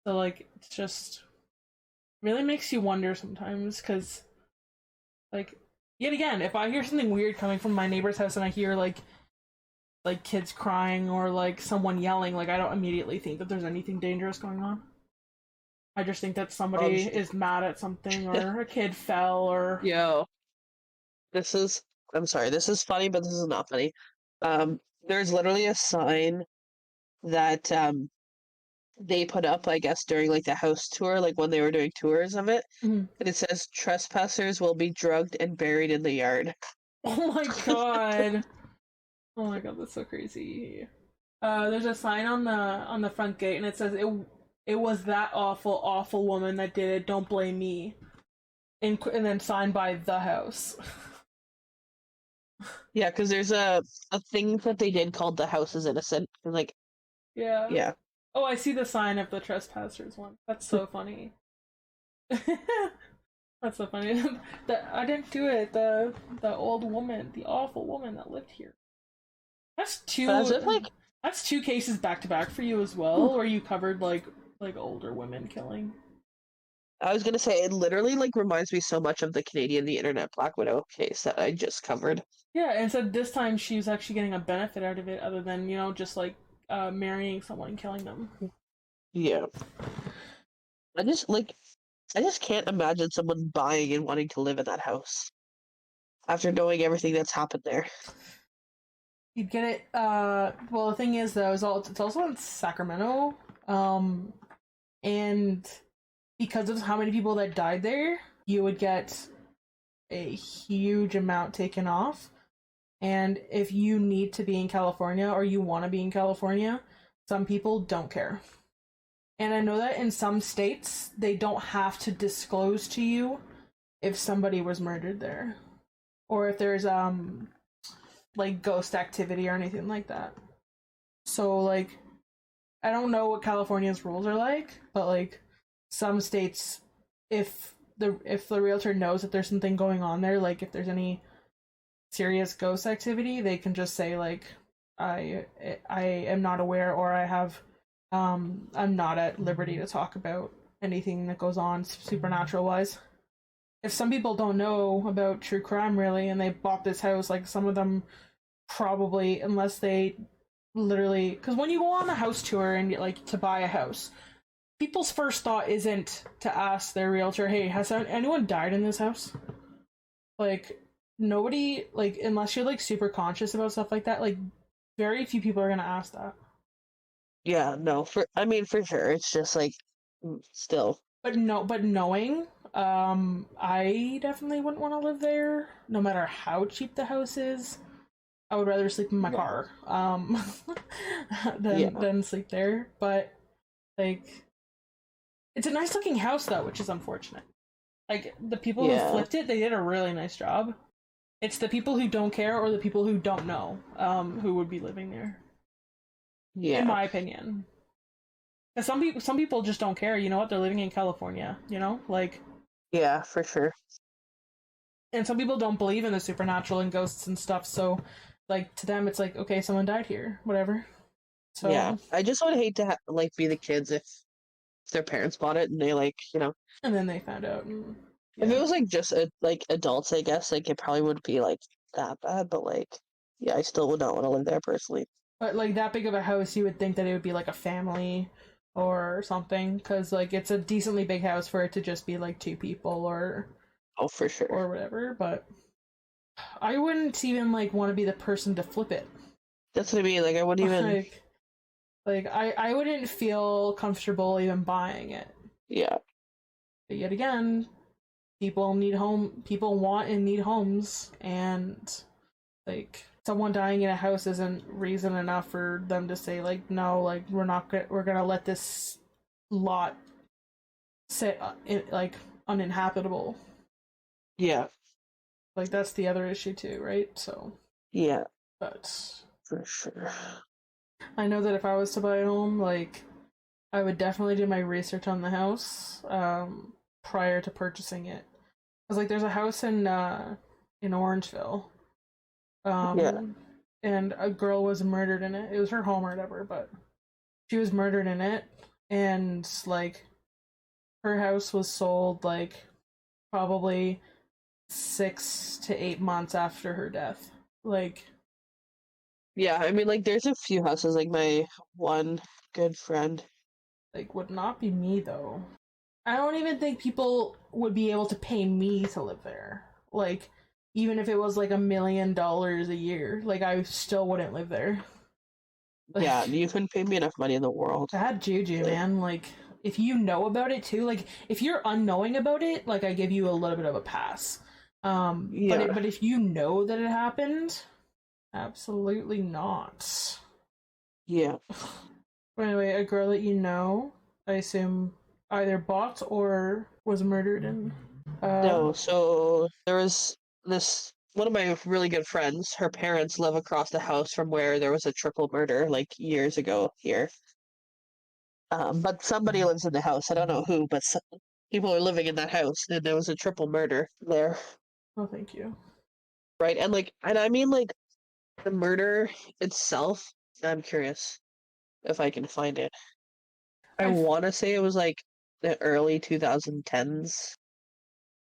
A: So like it's just really makes you wonder sometimes, because like yet again, if I hear something weird coming from my neighbor's house and I hear like kids crying or like someone yelling, like I don't immediately think that there's anything dangerous going on. I just think that somebody is mad at something, or a kid fell, or
B: I'm sorry, this is funny, but this is not funny. There's literally a sign that they put up, I guess, during like the house tour, like when they were doing tours of it, and it says trespassers will be drugged and buried in the yard.
A: Oh my god. Oh my god, that's so crazy. There's a sign on the front gate, and it says it was that awful woman that did it, don't blame me. And then signed by the house.
B: Yeah, because there's a thing that they did called The House is Innocent. And like yeah.
A: Oh, I see the sign of the trespassers one. That's so funny. That's so funny. I didn't do it. The old woman, the awful woman that lived here. That's two. That's 2 cases back to back for you as well, where you covered like older women killing.
B: I was gonna say it literally like reminds me so much of the Canadian The Internet Black Widow case that I just covered.
A: Yeah, and so this time she's actually getting a benefit out of it, other than just like marrying someone and killing them.
B: Yeah. I just like I just can't imagine someone buying and wanting to live in that house after knowing everything that's happened there.
A: You'd get it. Well, the thing is, though, it's also in Sacramento, and because of how many people that died there, you would get a huge amount taken off. And if you need to be in California or you want to be in California, some people don't care. And I know that in some states, they don't have to disclose to you if somebody was murdered there, or if there's like ghost activity or anything like that. So like, I don't know what California's rules are like, but like some states, if the realtor knows that there's something going on there, like if there's any serious ghost activity, they can just say like, I am not aware, or I'm not at liberty to talk about anything that goes on supernatural wise. If some people don't know about true crime really, and they bought this house, like some of them probably, unless they literally, because when you go on a house tour and like to buy a house, people's first thought isn't to ask their realtor, hey, has anyone died in this house? Like, nobody, like, unless you're like super conscious about stuff like that, like very few people are gonna ask that.
B: Yeah, no, for sure. It's just like still.
A: But knowing, I definitely wouldn't want to live there, no matter how cheap the house is. I would rather sleep in my car, than sleep there. But like, it's a nice looking house though, which is unfortunate. Like the people who flipped it, they did a really nice job. It's the people who don't care or the people who don't know, who would be living there.
B: Yeah.
A: In my opinion. Because some people just don't care. You know what? They're living in California. Like.
B: Yeah, for sure.
A: And some people don't believe in the supernatural and ghosts and stuff. So, like to them, it's like, okay, someone died here, whatever. So
B: yeah, I just would hate to like be the kids if their parents bought it and they like
A: and then they found out.
B: If it was like just like adults, I guess like it probably wouldn't be like that bad. But like, yeah, I still would not want to live there personally.
A: But like that big of a house, you would think that it would be like a family or something, because like it's a decently big house for it to just be like two people or
B: for sure
A: or whatever. But I wouldn't even like want to be the person to flip it.
B: That's what I mean. Like I wouldn't even
A: like I wouldn't feel comfortable even buying it.
B: Yeah.
A: But yet again, people want and need homes, and like someone dying in a house isn't reason enough for them to say like, no, like we're gonna let this lot sit like uninhabitable.
B: Yeah.
A: Like that's the other issue too, right? So
B: yeah,
A: but
B: for sure.
A: I know that if I was to buy a home, like I would definitely do my research on the house prior to purchasing it. Cause like there's a house in Orangeville, and a girl was murdered in it. It was her home or whatever, but she was murdered in it, and like her house was sold like probably 6 to 8 months after her death. Like,
B: yeah, I mean, like there's a few houses. Like my one good friend,
A: like would not be me though. I don't even think people would be able to pay me to live there. Like, even if it was like $1 million a year, like I still wouldn't live there. Like,
B: yeah, you couldn't pay me enough money in the world.
A: Bad juju, man. Like, if you know about it too, like if you're unknowing about it, like I give you a little bit of a pass. But if you know that it happened, absolutely not.
B: Yeah.
A: But anyway, a girl that you know, I assume, either bought or was murdered in.
B: No, so there was this one of my really good friends. Her parents live across the house from where there was a triple murder like years ago here. But somebody lives in the house. I don't know who, but people are living in that house, and there was a triple murder there.
A: Oh, thank you.
B: Right, and I mean like the murder itself. I'm curious if I can find it. I want to say it was like the early 2010s.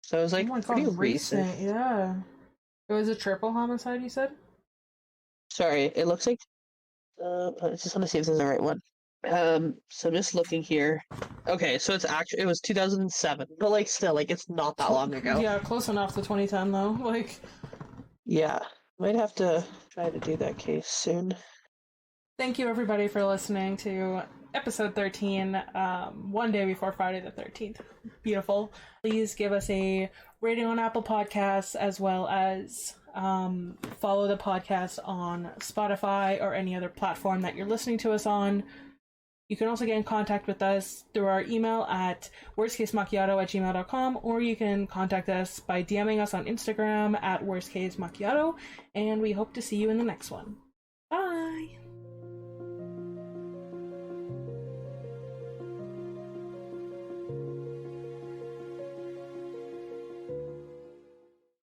B: So it was
A: Oh
B: like
A: my
B: pretty
A: god,
B: recent.
A: recent, yeah. It was a triple homicide, you said?
B: Sorry, it looks like I just want to see if this is the right one. So I'm just looking here. Okay, so it was 2007, but like still, like it's not that long ago.
A: Yeah, close enough to 2010 though. Like,
B: Yeah, might have to try to do that case soon.
A: thank you everybody for listening to episode 13, one day before Friday the 13th. Beautiful. Please give us a rating on Apple Podcasts, as well as follow the podcast on Spotify or any other platform that you're listening to us on. You can also get in contact with us through our email at worstcasemacchiato@gmail.com, or you can contact us by DMing us on Instagram at worstcasemacchiato, and we hope to see you in the next one.